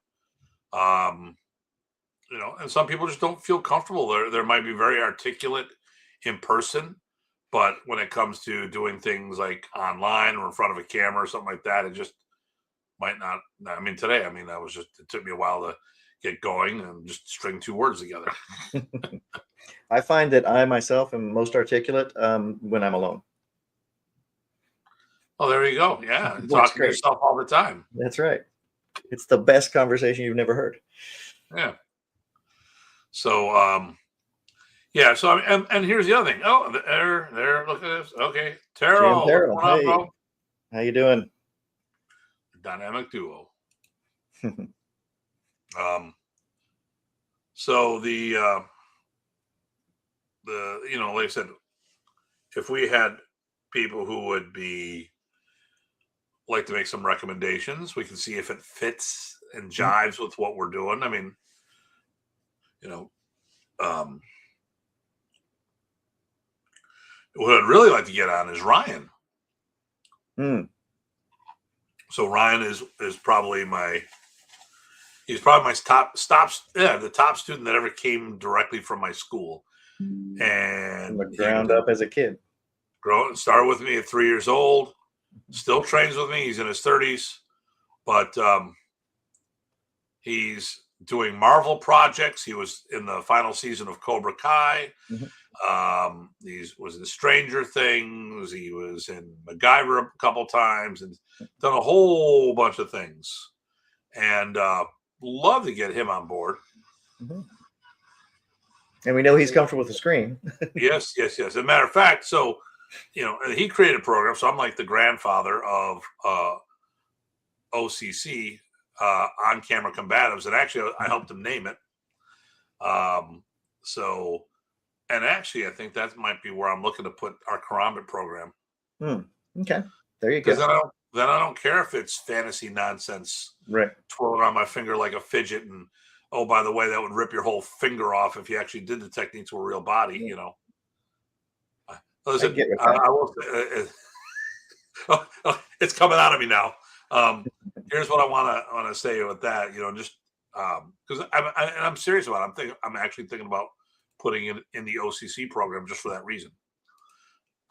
And some people just don't feel comfortable. There might be very articulate in person, but when it comes to doing things like online or in front of a camera or something like that, it just might not. I mean, today, it took me a while to get going and just string two words together. I find that I myself am most articulate when I'm alone. Oh, there you go. Yeah. Talking to yourself all the time. That's right. It's the best conversation you've never heard. Yeah. So, So, and here's the other thing. Oh, there. Look at this. Okay. Terrell. Hey. Bro? How you doing? Dynamic duo. So the like I said, if we had people who would like to make some recommendations, we can see if it fits and jives with what we're doing. I mean, what I'd really like to get on is Ryan. So Ryan is probably he's probably my the top student that ever came directly from my school. And from the ground up as a kid. Started with me at 3 years old, still trains with me. He's in his 30s, but he's doing Marvel projects. He was in the final season of Cobra Kai. He was in Stranger Things. He was in MacGyver a couple times and done a whole bunch of things. And love to get him on board. And we know he's comfortable with the screen. Yes. As a matter of fact, so, he created a program. So I'm like the grandfather of OCC, on-camera combatives. And actually, I helped him name it. And actually, I think that might be where I'm looking to put our karambit program. Okay. There you go. Because then I don't care if it's fantasy nonsense. Right. Twirling around my finger like a fidget. And, oh, by the way, that would rip your whole finger off if you actually did the technique to a real body, Listen, I will say, it's coming out of me now. Here's what I want to say with that, just because I'm serious about it. I'm actually thinking about putting it in the OCC program just for that reason.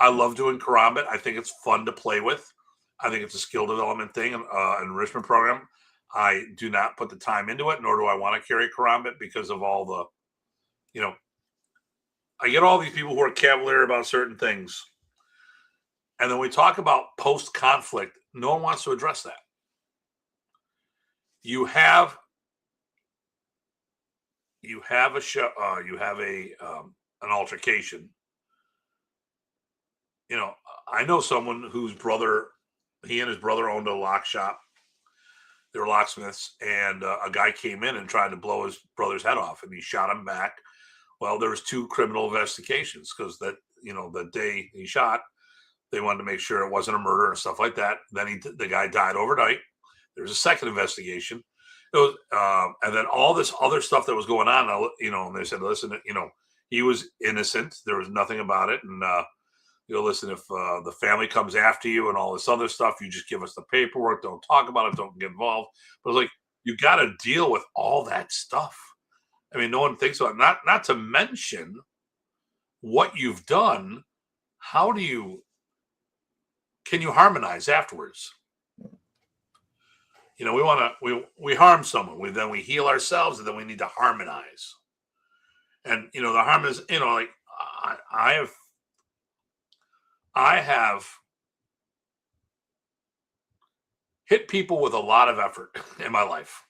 I love doing karambit. I think it's fun to play with. I think it's a skill development thing, enrichment program. I do not put the time into it, nor do I want to carry karambit because of all the, I get all these people who are cavalier about certain things. And then we talk about post-conflict. No one wants to address that. You have a show. You have an altercation. I know someone whose brother, he and his brother owned a lock shop. They were locksmiths, and a guy came in and tried to blow his brother's head off, and he shot him back. Well, there was 2 criminal investigations because the day he shot, they wanted to make sure it wasn't a murder and stuff like that. Then the guy died overnight. There was a second investigation, It was, and then all this other stuff that was going on, and they said, listen, he was innocent. There was nothing about it. And, listen, if the family comes after you and all this other stuff, you just give us the paperwork. Don't talk about it. Don't get involved. But it's like, you got to deal with all that stuff. I mean, no one thinks about it. Not to mention what you've done. How can you harmonize afterwards? We harm someone. Then we heal ourselves, and then we need to harmonize. And the harm is, like I have hit people with a lot of effort in my life.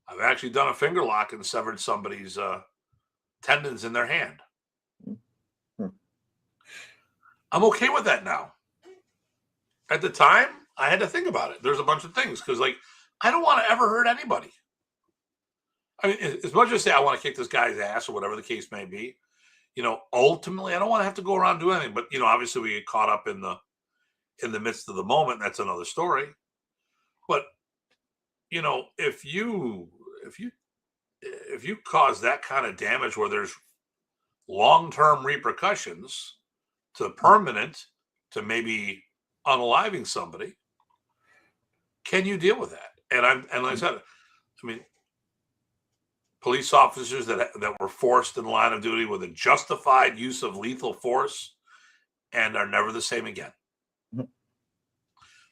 I've actually done a finger lock and severed somebody's tendons in their hand. I'm okay with that now. At the time, I had to think about it. There's a bunch of things because, I don't want to ever hurt anybody. I mean, as much as I say I want to kick this guy's ass or whatever the case may be, ultimately, I don't want to have to go around and do anything. But obviously, we get caught up in the midst of the moment. That's another story. But if you cause that kind of damage where there's long-term repercussions to permanent, to maybe unaliving somebody, can you deal with that? And like I said, I mean, police officers that were forced in the line of duty with a justified use of lethal force and are never the same again. Mm-hmm.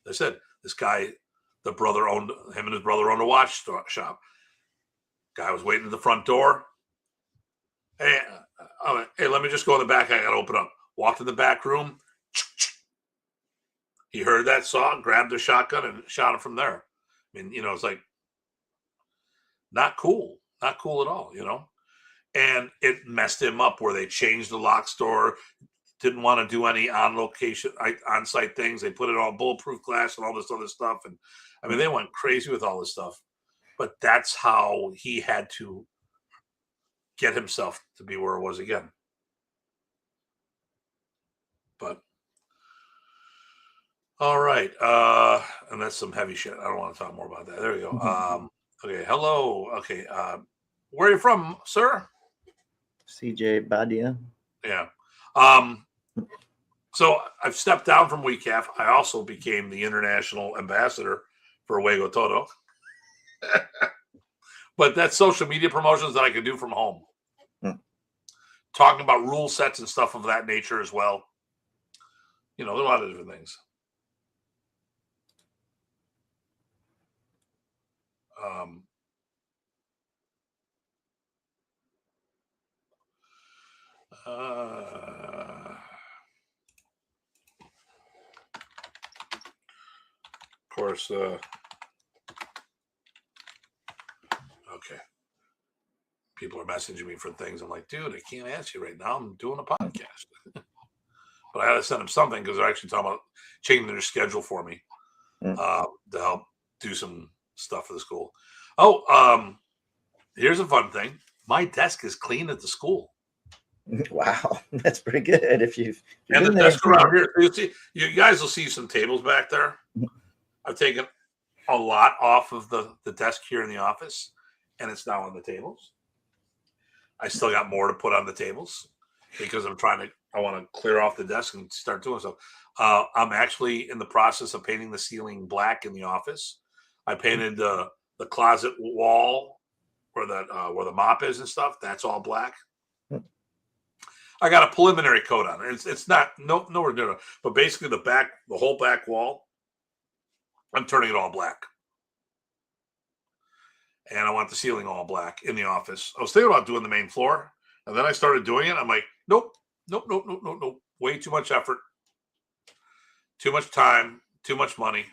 They said this guy, him and his brother owned a watch shop. Guy was waiting at the front door. Hey, let me just go in the back. I got to open up. Walked in the back room. He heard that, saw it, grabbed the shotgun and shot him from there. I mean, it's like not cool at all, and it messed him up where they changed the lock store, didn't want to do any on-site things. They put it on bulletproof glass and all this other stuff. And I mean, they went crazy with all this stuff, but that's how he had to get himself to be where it was again. But all right. And that's some heavy shit. I don't want to talk more about that. There we go. Okay. Hello. Okay. Where are you from, sir? CJ Badia. Yeah. So I've stepped down from WECAF. I also became the international ambassador for Juego Todo. But that's social media promotions that I can do from home. Talking about rule sets and stuff of that nature as well. There's a lot of different things. Of course, okay. People are messaging me for things. I'm like, dude, I can't answer you right now. I'm doing a podcast. But I had to send them something because they're actually talking about changing their schedule for me to help do some stuff for the school. Oh, here's a fun thing. My desk is clean at the school. Wow, that's pretty good. And the desk around here, you guys will see some tables back there. I've taken a lot off of the desk here in the office, and it's now on the tables. I still got more to put on the tables because I want to clear off the desk and start doing so. I'm actually in the process of painting the ceiling black in the office. I painted the closet wall where the mop is and stuff. That's all black. I got a preliminary coat on it. It's not nowhere near it, but basically the whole back wall, I'm turning it all black. And I want the ceiling all black in the office. I was thinking about doing the main floor, and then I started doing it. I'm like, nope. Way too much effort, too much time, too much money.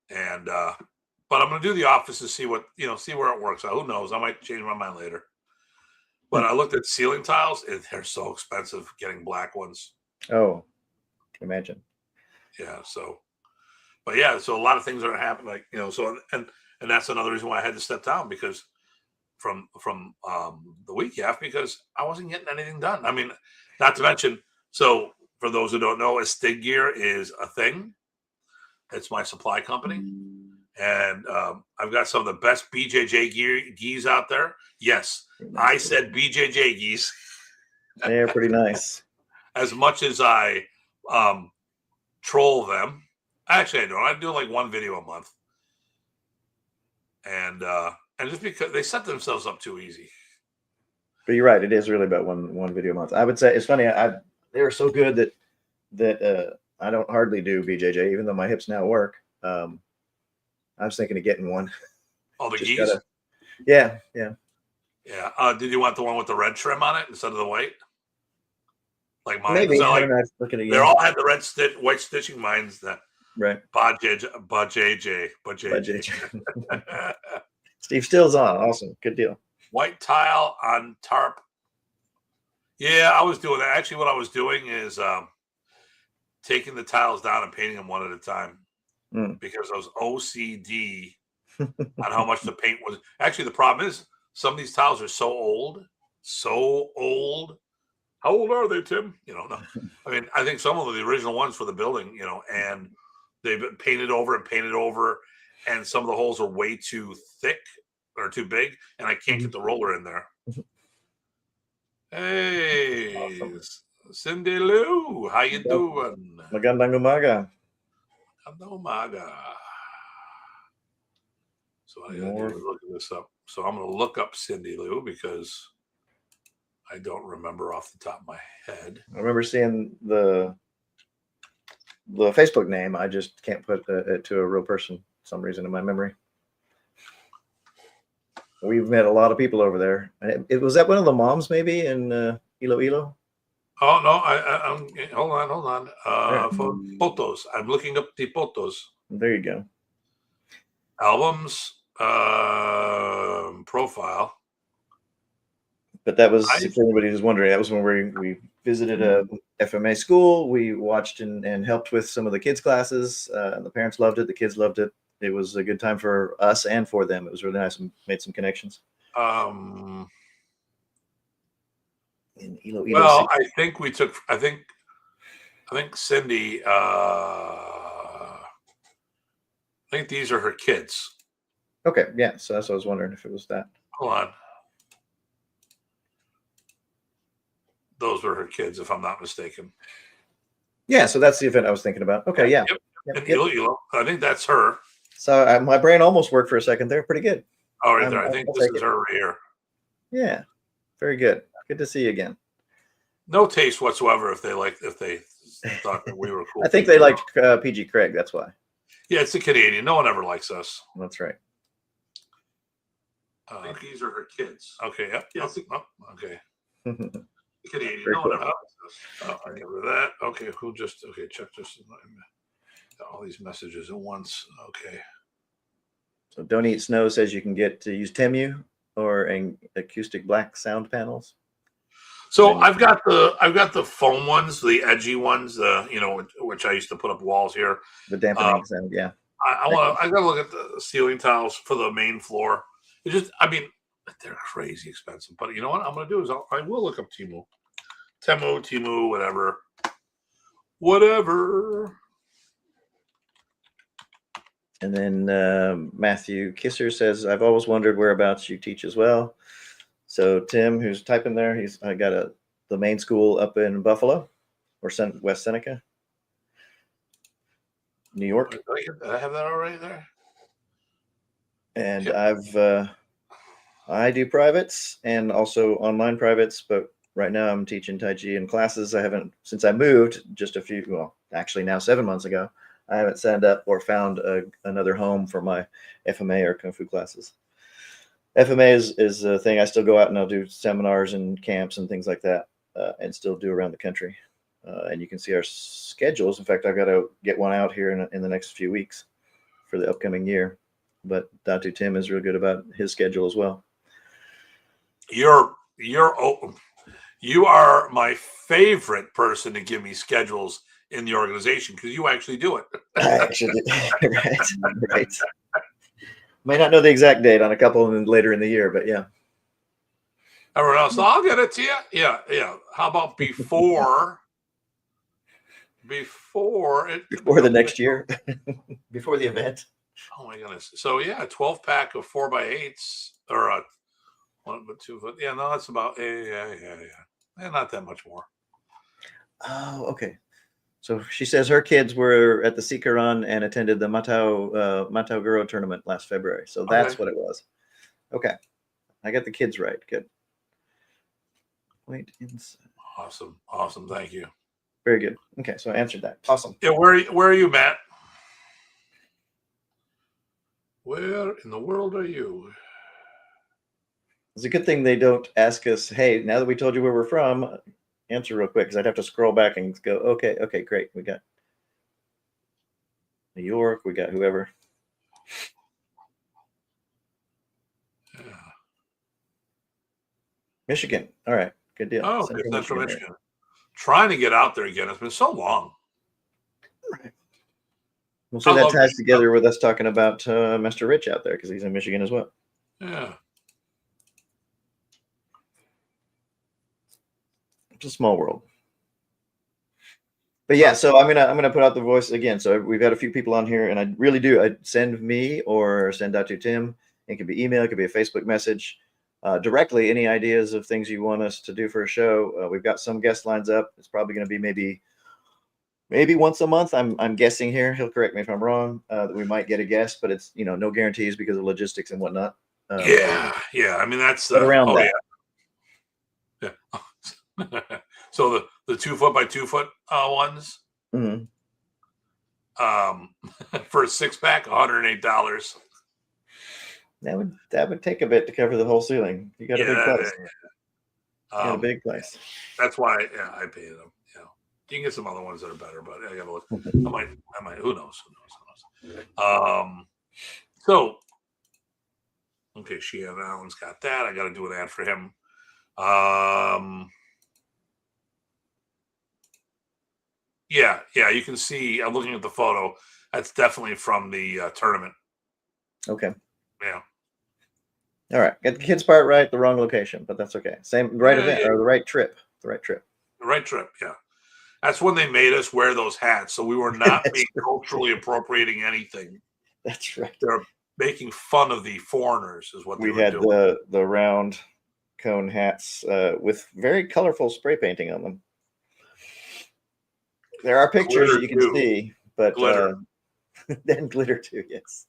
And but I'm going to do the office to see where it works out. Who knows? I might change my mind later. But I looked at ceiling tiles. They're so expensive getting black ones. Oh, can imagine. Yeah. So a lot of things are happening. So and that's another reason why I had to step down because from the WECAF because I wasn't getting anything done. I mean, not to mention. So for those who don't know, Estig Gear is a thing. It's my supply company. And I've got some of the best BJJ gis out there. Yes, I said BJJ gis. They're pretty nice. As much as I troll them, actually I don't. I do like one video a month, and just because they set themselves up too easy. But you're right; it is really about one video a month. I would say it's funny. They were so good that I don't hardly do BJJ, even though my hips now work. I was thinking of getting one. Oh, the gis? Yeah. Did you want the one with the red trim on it instead of the white? Like mine. Maybe. So like, they all had the white stitching. Mine's the right. BJJ. Steve Still's on. Awesome. Good deal. White tile on tarp. Yeah, I was doing that. Actually, what I was doing is taking the tiles down and painting them one at a time because I was OCD on how much the paint was. Actually, the problem is some of these tiles are so old. How old are they, Tim? No. I mean, I think some of the original ones for the building, and they've been painted over, and some of the holes are way too thick or too big, and I can't get the roller in there. Hey, awesome. Cindy Lou, how you doing? Magandang umaga. So I gotta look this up. So I'm gonna look up Cindy Lou because I don't remember off the top of my head. I remember seeing the Facebook name. I just can't put it to a real person for some reason in my memory. We've met a lot of people over there. Was that one of the moms maybe in Iloilo? Oh no! I'm hold on. For photos, I'm looking up the photos. There you go. Albums, profile. But that was, if anybody was wondering, that was when we visited a FMA school. We watched and helped with some of the kids' classes. The parents loved it. The kids loved it. It was a good time for us and for them. It was really nice and made some connections. In Iloilo well, City. I think Cindy, I think these are her kids. Okay, yeah. So that's what I was wondering if it was that. Hold on. Those were her kids, if I'm not mistaken. Yeah, so that's the event I was thinking about. Okay, yeah. Yep. Iloilo. I think that's her. So my brain almost worked for a second there. Pretty good. Oh, right there. I think this is her right here. Yeah, very good. Good to see you again. No taste whatsoever if they thought that we were cool. I think they liked PG Craig. That's why. Yeah, it's a Canadian. No one ever likes us. That's right. I think these are her kids. Okay. Yep. Yes. Oh, okay. Canadian. Very No cool. one ever likes us. Oh, I get rid of that. Okay. Check this. All these messages at once. Okay. So Don't Eat Snow says you can get to use Temu or acoustic black sound panels. So I've got the foam ones, the edgy ones, which I used to put up walls here. The dampening sound, yeah. I gotta look at the ceiling tiles for the main floor. They're crazy expensive. But you know what I'm gonna do is I will look up Temu, whatever. And then Matthew Kisser says, I've always wondered whereabouts you teach as well. So Tim, who's typing there, I got the main school up in Buffalo or West Seneca, New York. Did I have that already there? And yep. I do privates and also online privates, but right now I'm teaching Tai Chi in classes. I haven't, since I moved actually now 7 months ago, I haven't signed up or found another home for my FMA or Kung Fu classes. FMA is a thing I still go out and I'll do seminars and camps and things like that and still do around the country. And you can see our schedules. In fact, I've got to get one out here in the next few weeks for the upcoming year. But Datu Tim is real good about his schedule as well. You are my favorite person to give me schedules in the organization because you actually do it. I actually right. Might not know the exact date on a couple of them later in the year, but yeah. Everyone else, I'll get it to you. Yeah. How about before the next year, before the event? Oh my goodness. So yeah, 12 pack of 4x8s or a 1 2 foot. Yeah, no, that's about yeah. Not that much more. Oh, okay. So she says her kids were at the Sikaran and attended the Matao Guro tournament last February. So that's what it was. Okay. I got the kids right. Good. Wait inside. Awesome. Thank you. Very good. Okay, so I answered that. Awesome. Yeah, where are you, Matt? Where in the world are you? It's a good thing they don't ask us, hey, now that we told you where we're from, answer real quick, because I'd have to scroll back and go, okay, great. We got New York, we got whoever. Yeah. Michigan. All right, good deal. Oh, Central Michigan. Trying to get out there again. It's been so long. Right. We'll see that ties together with us talking about Mr. Rich out there because he's in Michigan as well. Yeah. It's a small world. But yeah, so I'm gonna put out the voice again. So we've had a few people on here, and I really do. I'd send me or send Datu Tim. It could be email, it could be a Facebook message. Directly, any ideas of things you want us to do for a show? We've got some guest lines up. It's probably going to be maybe once a month. I'm guessing here. He'll correct me if I'm wrong. That we might get a guest, but it's no guarantees because of logistics and whatnot. Yeah. I mean that's around that. Yeah. So the 2 foot by 2 foot ones. Mm-hmm. For a 6-pack, $108. That would take a bit to cover the whole ceiling. You got a big place. You got a big place. That's why I paid them. You can get some other ones that are better, but I gotta look. I might. Who knows? So okay, Sheehan Allen's got that. I got to do an ad for him. Yeah. You can see. I'm looking at the photo. That's definitely from the tournament. Okay. Yeah. All right. Get the kids part right, the wrong location, but that's okay. Same event or the right trip. The right trip. Yeah. That's when they made us wear those hats, so we were not being culturally appropriating anything. That's right. They're making fun of the foreigners, is what they were doing. We had the round cone hats with very colorful spray painting on them. There are pictures you can see, but glitter. Then glitter too, yes.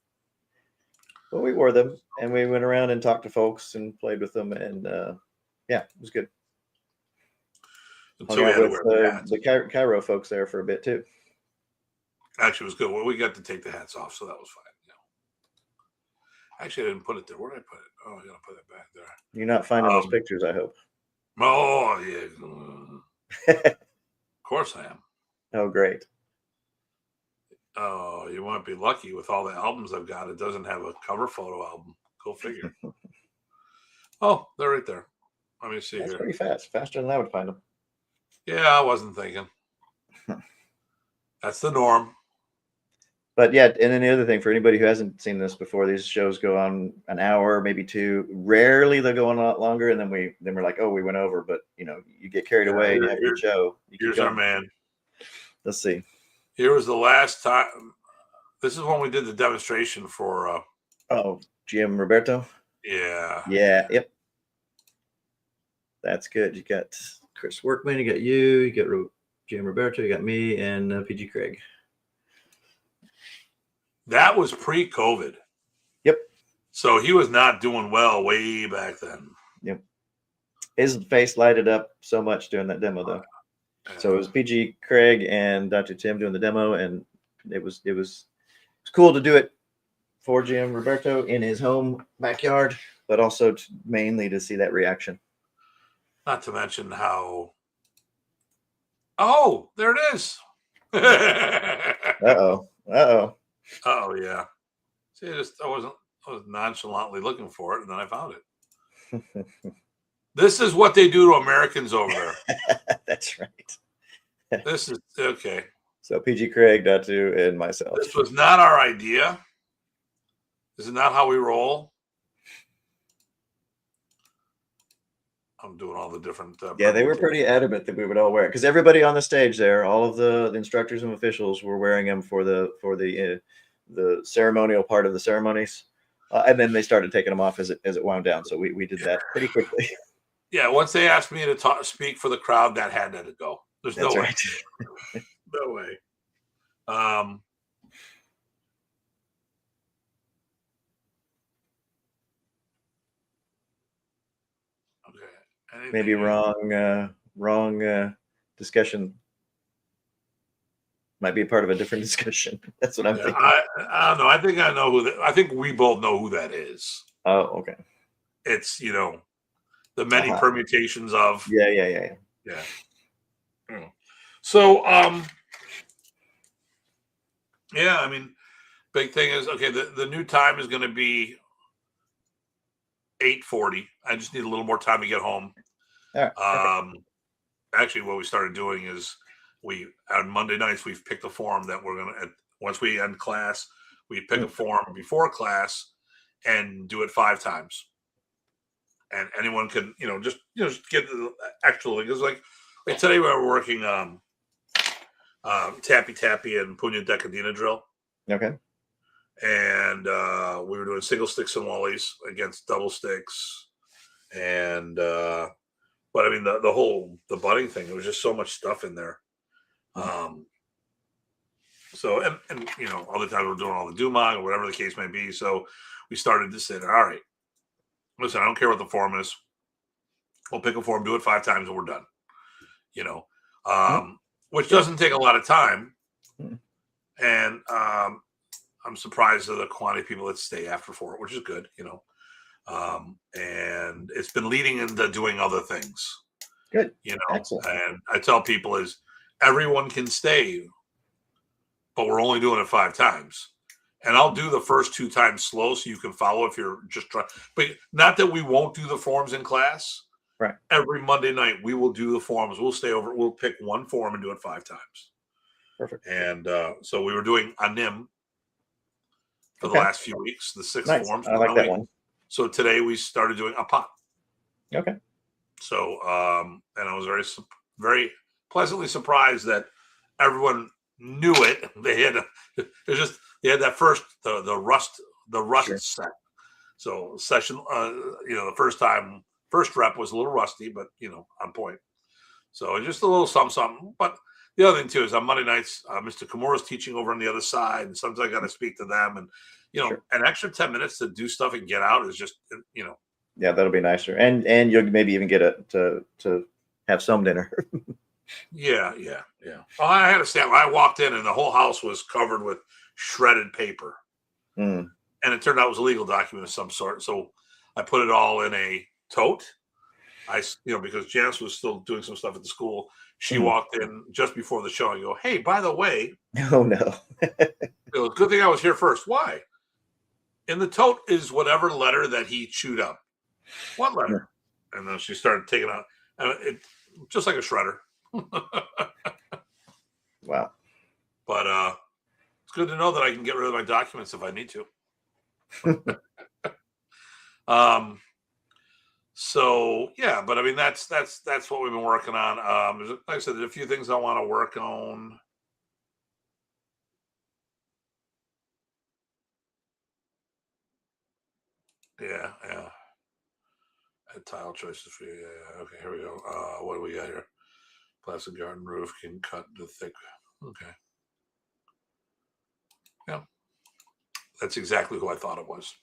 But we wore them, and we went around and talked to folks and played with them, and it was good. Hung out with the Cairo folks there for a bit too. Actually, it was good. Well, we got to take the hats off, so that was fine. Actually, I didn't put it there. Where did I put it? Oh, I gotta put it back there. You're not finding those pictures, I hope. Oh yeah. Of course I am. Oh, great. Oh, you might be lucky with all the albums I've got. It doesn't have a cover photo album. Go figure. Oh, they're right there. Let me see. That's pretty fast. Faster than I would find them. Yeah, I wasn't thinking. That's the norm. But yeah, and then the other thing for anybody who hasn't seen this before, these shows go on an hour, maybe two. Rarely they'll go on a lot longer, and then we're like, oh, we went over. But you get carried away and you have your show. Here's our man. Let's see. Here was the last time. This is when we did the demonstration for. GM Roberto. Yeah. Yep. That's good. You got Chris Workman. You got you got GM Roberto. You got me and PG Craig. That was pre-COVID. Yep. So he was not doing well way back then. Yep. His face lighted up so much during that demo, though. So it was PG Craig and Dr. Tim doing the demo, and it was cool to do it for GM Roberto in his home backyard, but also mainly to see that reaction. Not to mention how. Oh, there it is. Uh-oh. Oh yeah. See, I was nonchalantly looking for it, and then I found it. This is what they do to Americans over there. That's right. This is okay. So PG Craig, Datu, and myself. This was not our idea. This is not how we roll. I'm doing all the different. Yeah, they were pretty adamant that we would all wear it because everybody on the stage there, all of the instructors and officials were wearing them for the the ceremonial part of the ceremonies, and then they started taking them off as it wound down. So we did that pretty quickly. Yeah, once they asked me to speak for the crowd, that had to go. There's That's no right. way. No way. Okay. Anything Maybe wrong discussion. Might be a part of a different discussion. That's what I'm thinking. I don't know. I think I know who that. I think we both know who that is. Oh, okay. It's the many permutations of. Yeah. So yeah, I mean, big thing is okay. The new time is going to be 8:40. I just need a little more time to get home. All right, actually, what we started doing is on Monday nights we've picked a form that we're gonna once we end class, we pick a form before class and do it 5 times. And anyone can just get the extra because like today we were working tappy and punya decadina drill. Okay. And we were doing single sticks and wallies against double sticks, and but I mean the butting thing, there was just so much stuff in there. So and other times we're doing all the Dumag or whatever the case may be. So we started to say, all right, listen, I don't care what the form is. We'll pick a form, do it 5 times, and we're done. Which doesn't take a lot of time. And I'm surprised at the quantity of people that stay after 4, which is good, and it's been leading into doing other things. Good. Excellent. And I tell people is everyone can stay, but we're only doing it 5 times. And I'll do the first 2 times slow so you can follow if you're just trying. But not that we won't do the forms in class. Right. Every Monday night we will do the forms. We'll stay over. We'll pick one form and do it 5 times. Perfect. And so we were doing anim for the last few weeks, the 6 forms. I like that one. So today we started doing a pot. Okay. So and I was very pleasantly surprised that everyone knew it. They had that first the rust set. So session the first rep was a little rusty, but on point. So just a little something. But the other thing too is on Monday nights, Mr. Kimura's teaching over on the other side, and sometimes I got to speak to them, and an extra 10 minutes to do stuff and get out is just Yeah, that'll be nicer, and you'll maybe even get to have some dinner. Yeah. Well, I had to stand. I walked in and the whole house was covered with shredded paper, and it turned out it was a legal document of some sort. So I put it all in a tote. Because Janice was still doing some stuff at the school. She walked in just before the show and go, "Hey, by the way," oh no, good thing I was here first. Why? In the tote is whatever letter that he chewed up. What letter? And then she started taking out it, just like a shredder. Wow. But it's good to know that I can get rid of my documents if I need to. So yeah, but I mean that's what we've been working on. Like I said, there's a few things I want to work on. Yeah. Tile choices for you. Yeah. Okay, here we go. What do we got here? Plastic garden roof can cut the thick. Okay. Yeah. That's exactly who I thought it was.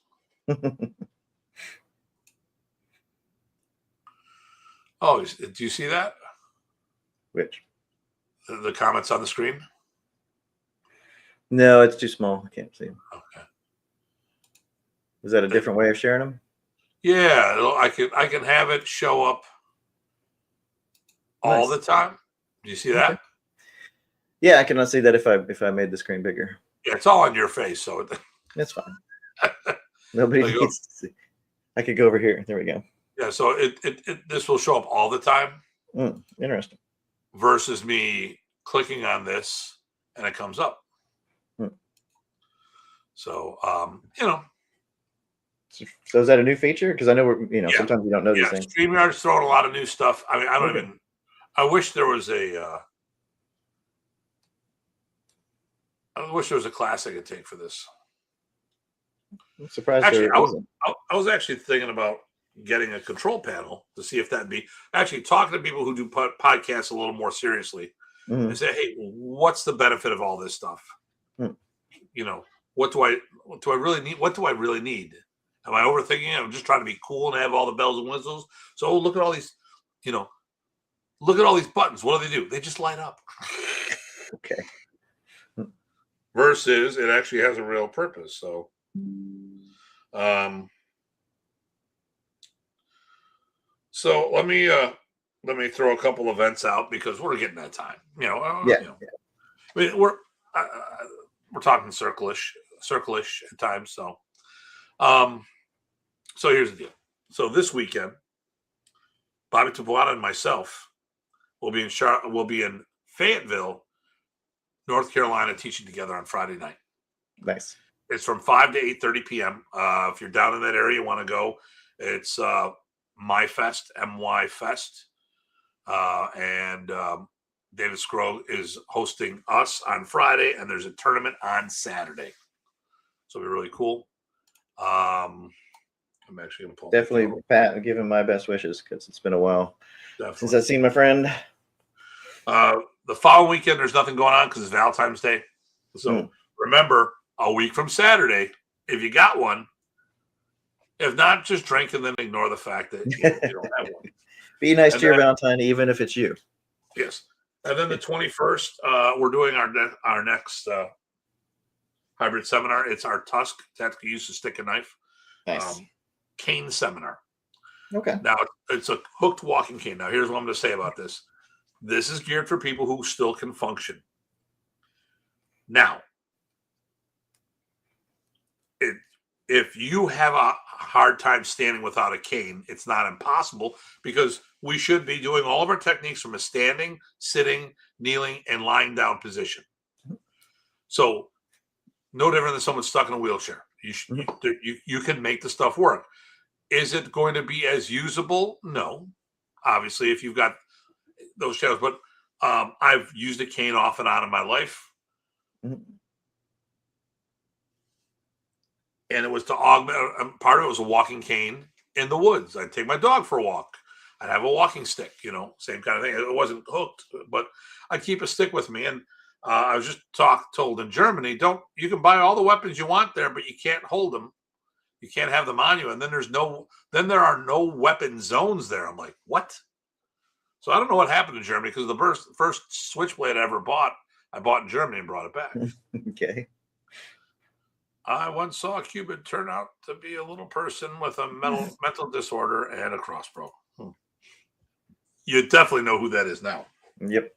Oh, do you see that? Which? The comments on the screen? No, it's too small. I can't see them. Okay. Is that a different way of sharing them? Yeah, I can have it show up all the time. Do you see that? Okay. Yeah, I cannot see that if I made the screen bigger. Yeah, it's all on your face, so that's fine. Nobody needs to see. I could go over here. There we go. Yeah, so this will show up all the time. Interesting. Versus me clicking on this and it comes up. So So is that a new feature? Because I know sometimes you don't know these things. StreamYard's throwing a lot of new stuff. I mean, I wish there was a I wish there was a class I could take for this. I'm surprised Actually, there isn't. I was actually thinking about getting a control panel to see if that'd be actually talking to people who do podcasts a little more seriously and say, hey, what's the benefit of all this stuff? You know, what do I really need? What do I really need? Am I overthinking it? I'm just trying to be cool and have all the bells and whistles. So look at all these, look at all these buttons. What do? They just light up. Okay. Versus it actually has a real purpose. So, so let me throw a couple events out because we're getting that time. Yeah. I mean, we're talking circle-ish at times. So, so here's the deal. So this weekend, Bobby Tabuada and myself will be in Fayetteville, North Carolina, teaching together on Friday night. Nice. It's from 5 to 8:30 p.m. If you're down in that area, you want to go. It's My Fest, MY Fest, and David Scroll is hosting us on Friday, and there's a tournament on Saturday. So it'll be really cool. I'm actually going to pull. Definitely, Pat, give him my best wishes because it's been a while since I've seen my friend. The following weekend, there's nothing going on because it's Valentine's Day. So remember, a week from Saturday, if you got one, if not, just drink and then ignore the fact that you don't have one. Be nice to your Valentine, even if it's you. Yes. And then the 21st, we're doing our next hybrid seminar. It's our Tusk, tactical use of stick and knife. Nice. Cane seminar. Okay. Now, it's a hooked walking cane. Now, here's what I'm going to say about this. This is geared for people who still can function. Now, if you have a hard time standing without a cane, it's not impossible because we should be doing all of our techniques from a standing, sitting, kneeling, and lying down position. So no different than someone stuck in a wheelchair. You can make the stuff work. Is it going to be as usable? No. Obviously, if you've got those channels, but I've used a cane off and on in my life. And it was to augment, part of it was a walking cane in the woods. I'd take my dog for a walk. I'd have a walking stick, same kind of thing. It wasn't hooked, but I'd keep a stick with me. And I was just told in Germany, you can buy all the weapons you want there, but you can't hold them. You can't have them on you. And then there are no weapon zones there. I'm like, what? So I don't know what happened in Germany because the first switchblade I ever bought, I bought in Germany and brought it back. Okay. I once saw a Cuban turn out to be a little person with a mental disorder and a crossbow. You definitely know who that is now. Yep.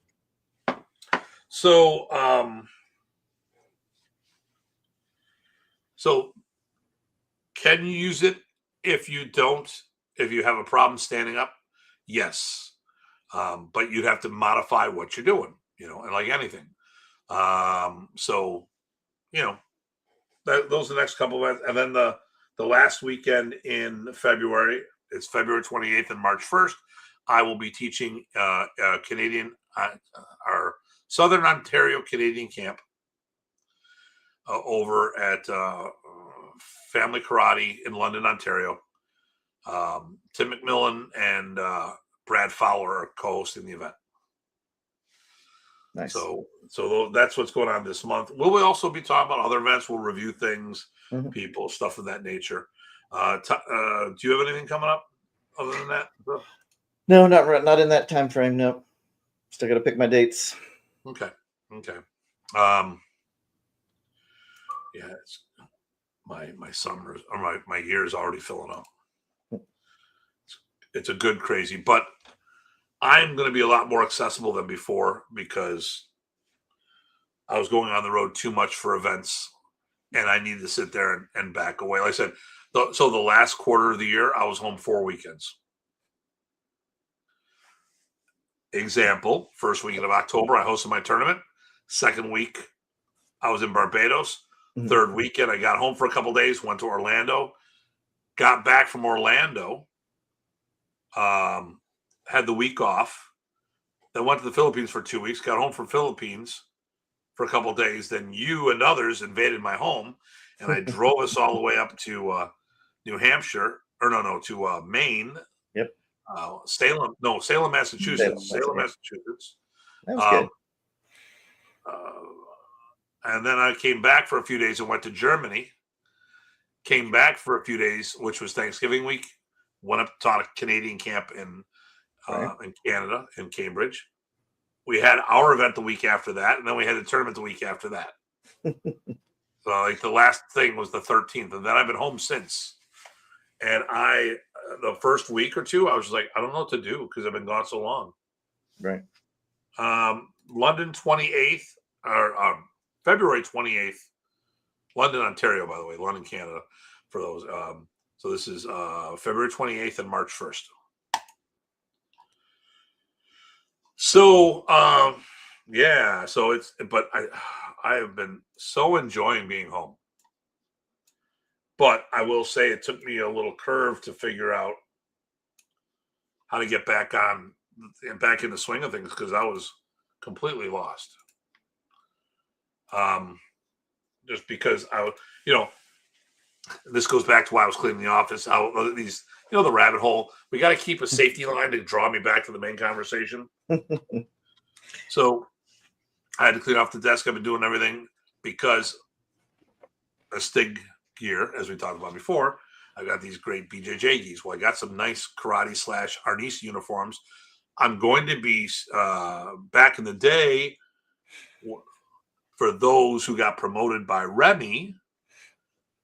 So, can you use it if you have a problem standing up? Yes. But you'd have to modify what you're doing, and like anything. Those are the next couple of events. And then the last weekend in February, it's February 28th and March 1st, I will be teaching Canadian, our Southern Ontario Canadian camp over at Family Karate in London, Ontario. Tim McMillan and Brad Fowler are co-hosting the event. Nice. So that's what's going on this month. We'll also be talking about other events. We'll review things, people, stuff of that nature. Do you have anything coming up other than that? No, not in that time frame. No, still got to pick my dates. Okay. Yeah, it's my summer or my year is already filling up. It's a good crazy, but I'm going to be a lot more accessible than before because I was going on the road too much for events and I needed to sit there and back away. Like I said, so the last quarter of the year, I was home 4 weekends. Example, first weekend of October, I hosted my tournament. Second week, I was in Barbados. Third weekend, I got home for a couple of days, went to Orlando, got back from Orlando, had the week off, then went to the Philippines for 2 weeks, got home from Philippines, for a couple of days. Then you and others invaded my home, and I drove us all the way up to New Hampshire, or no, to Maine. Yep. Salem, Massachusetts. Salem, Massachusetts. That was good. And then I came back for a few days and went to Germany. Came back for a few days, which was Thanksgiving week. Went up, taught a Canadian camp in Canada, in Cambridge. We had our event the week after that, and then we had the tournament the week after that. So like the last thing was the 13th, and then I've been home since. And the first week or two, I was just like, I don't know what to do because I've been gone so long. Right. London 28th, or February 28th, London, Ontario, by the way, London, Canada, for those. So this is February 28th and March 1st. So, but I have been so enjoying being home. But I will say it took me a little curve to figure out how to get back in the swing of things because I was completely lost. Just because this goes back to why I was cleaning the office. The rabbit hole. We got to keep a safety line to draw me back to the main conversation. So I had to clean off the desk. I've been doing everything because a Stig gear, as we talked about before, I got these great BJJ gis. Well, I got some nice karate / Arnis uniforms. I'm going to be back in the day for those who got promoted by Remy.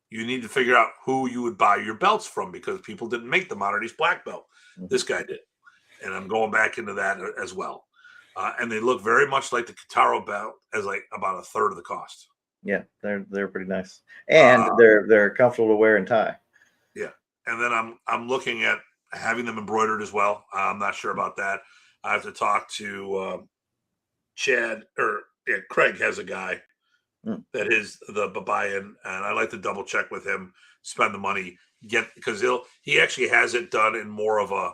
You need to figure out who you would buy your belts from because people didn't make the Modern East black belt. Mm-hmm. This guy did. And I'm going back into that as well. And they look very much like the Kitaro belt as like about a third of the cost. Yeah, they're pretty nice. And they're comfortable to wear and tie. Yeah. And then I'm looking at having them embroidered as well. I'm not sure about that. I have to talk to Craig has a guy that is the Babayan, and I like to double check with him, spend the money, because he actually has it done in more of a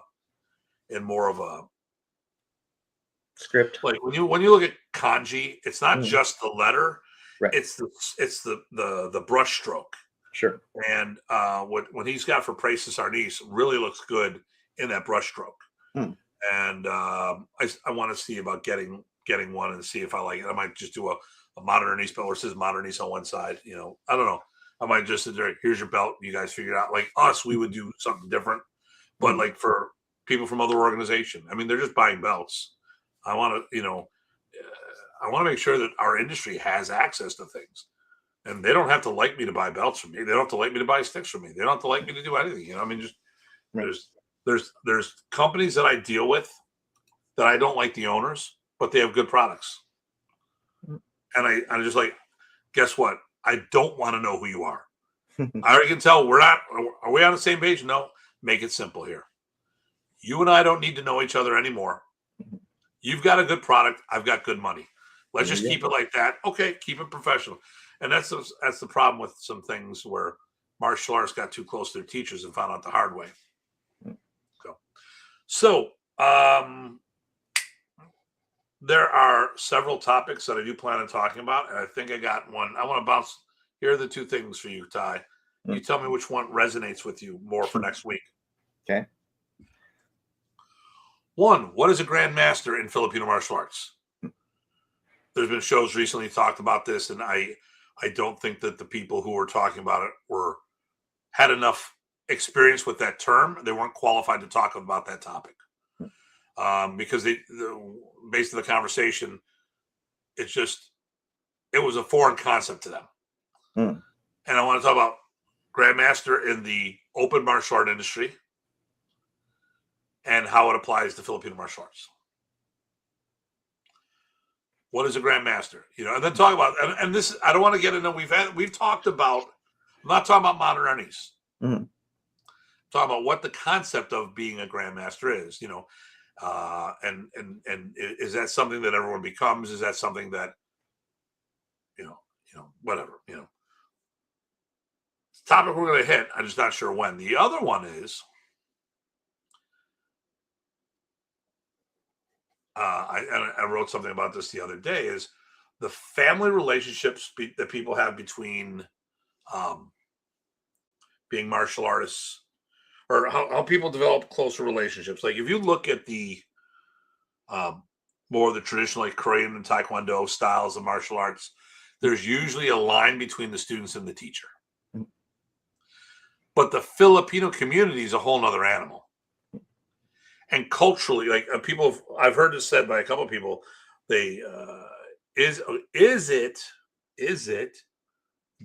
script. Like when you look at kanji, it's not just the letter, right? It's the brush stroke. Sure. And what he's got for Praces Arnis really looks good in that brush stroke. And I want to see about getting one and see if I like it. I might just do a modern Arnis belt where it says modern Arnis on one side. I don't know. I might just sit there. Here's your belt. You guys figure it out. Like us, we would do something different. But like for people from other organizations, I mean, they're just buying belts. I want to make sure that our industry has access to things, and they don't have to like me to buy belts from me. They don't have to like me to buy sticks from me. They don't have to like me to do anything. I mean, just there's companies that I deal with that I don't like the owners, but they have good products. And I'm just like, guess what? I don't want to know who you are. I already can tell we're not. Are we on the same page? No. Make it simple here. You and I don't need to know each other anymore. You've got a good product. I've got good money. Let's just keep it like that. Okay, keep it professional. And that's the problem with some things where martial arts got too close to their teachers and found out the hard way. So there are several topics that I do plan on talking about, and I think I got one. I want to bounce. Here are the two things for you, Ty. You tell me which one resonates with you more for next week. Okay. One, what is a grandmaster in Filipino martial arts? There's been shows recently talked about this, and I don't think that the people who were talking about it had enough experience with that term. They weren't qualified to talk about that topic because based on the conversation, it was a foreign concept to them. And I want to talk about grandmaster in the open martial art industry and how it applies to Filipino martial arts. What is a grandmaster? And then talk about and this. I don't want to get into. We've talked about. I'm not talking about modern Arnis. I'm talking about what the concept of being a grandmaster is. And is that something that everyone becomes? Is that something that whatever topic we're going to hit? I'm just not sure when. The other one is. I wrote something about this the other day, is the family relationships that people have between being martial artists, or how people develop closer relationships. Like if you look at the more of the traditional like Korean and Taekwondo styles of martial arts, there's usually a line between the students and the teacher. But the Filipino community is a whole nother animal. And culturally, like I've heard this said by a couple of people, they is it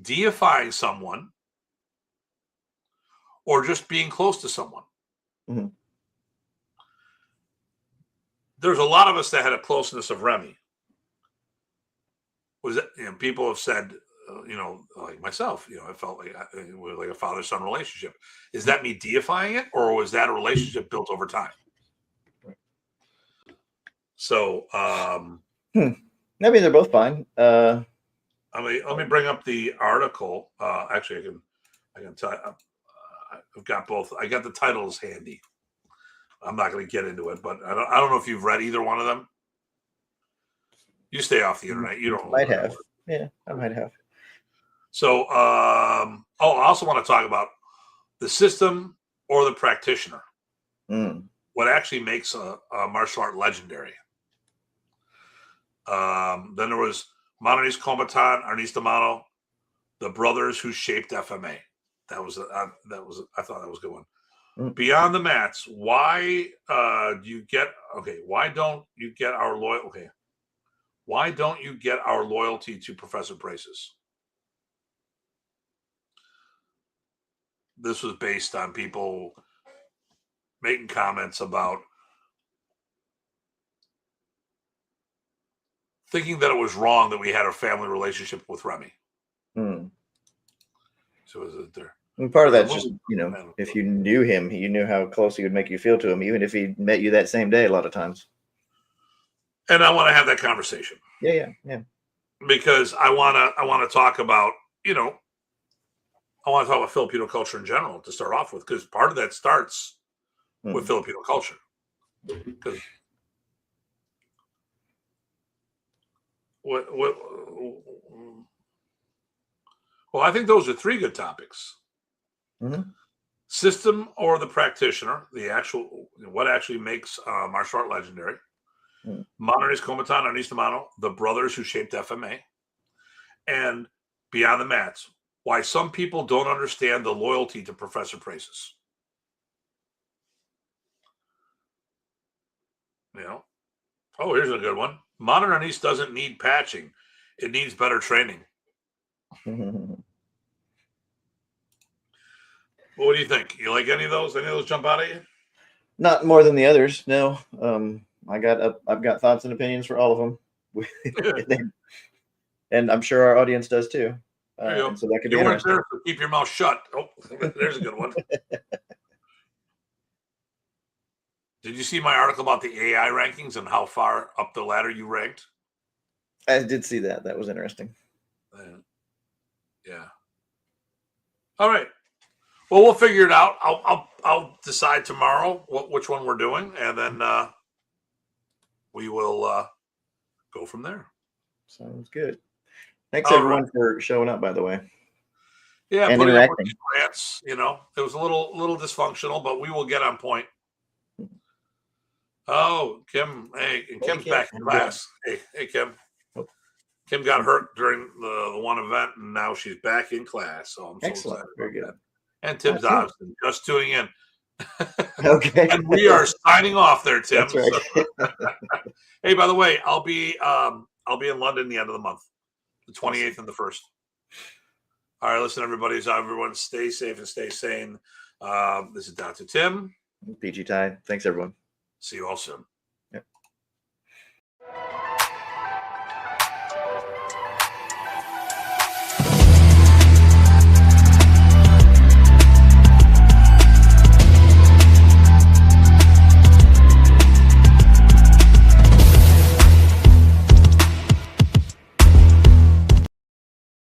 deifying someone or just being close to someone? Mm-hmm. There's a lot of us that had a closeness of Remy. Was it? People have said, like myself, I felt like it was like a father-son relationship. Is that me deifying it, or was that a relationship built over time? So, I mean, they're both fine. let me bring up the article. Actually, I can tell. I've got both. I got the titles handy. I'm not going to get into it, but I don't know if you've read either one of them. You stay off the internet. You don't. Might have. Yeah, I might have. So, I also want to talk about the system or the practitioner. What actually makes a martial art legendary. Then there was Manonis Kombatan, Arnis Mano, the brothers who shaped FMA. I thought that was a good one. Beyond the mats, why don't you get our loyalty to Professor Braces? This was based on people making comments about thinking that it was wrong that we had a family relationship with Remy. So is it there? And part of that's just, if you knew him, you knew how close he would make you feel to him, even if he met you that same day a lot of times. And I want to have that conversation. Yeah. Because I want to talk about, I want to talk about Filipino culture in general to start off with, because part of that starts with Filipino culture. Because well, I think those are three good topics. System or the practitioner, what actually makes martial art legendary. Manonis Kombatan, Arnis Mano, the brothers who shaped FMA. And beyond the mats, why some people don't understand the loyalty to Professor Braces. Here's a good one. Modern Arnis doesn't need patching. It needs better training. Well, what do you think? You like any of those? Any of those jump out at you? Not more than the others, no. I've got thoughts and opinions for all of them. And I'm sure our audience does too. So that could be interesting. There, so keep your mouth shut. Oh, there's a good one. Did you see my article about the AI rankings and how far up the ladder you ranked? I did see that. That was interesting. Yeah. All right. Well, we'll figure it out. I'll decide tomorrow which one we're doing, and then we will go from there. Sounds good. Thanks everyone for showing up, by the way. Yeah, and interacting. Rants, it was a little dysfunctional, but we will get on point. Oh, Kim! Hey, Kim's back in class. Hey, Kim. Kim got hurt during the one event, and now she's back in class. So I'm so excited. Very good. That. And Tim Dobson just tuning in. Okay. And we are signing off there, Tim. That's right. So, hey, by the way, I'll be in London the end of the month, the 28th and the 1st. All right, listen, everybody. Everyone stay safe and stay sane. This is Datu Tim. PG Ty. Thanks, everyone. See you all soon.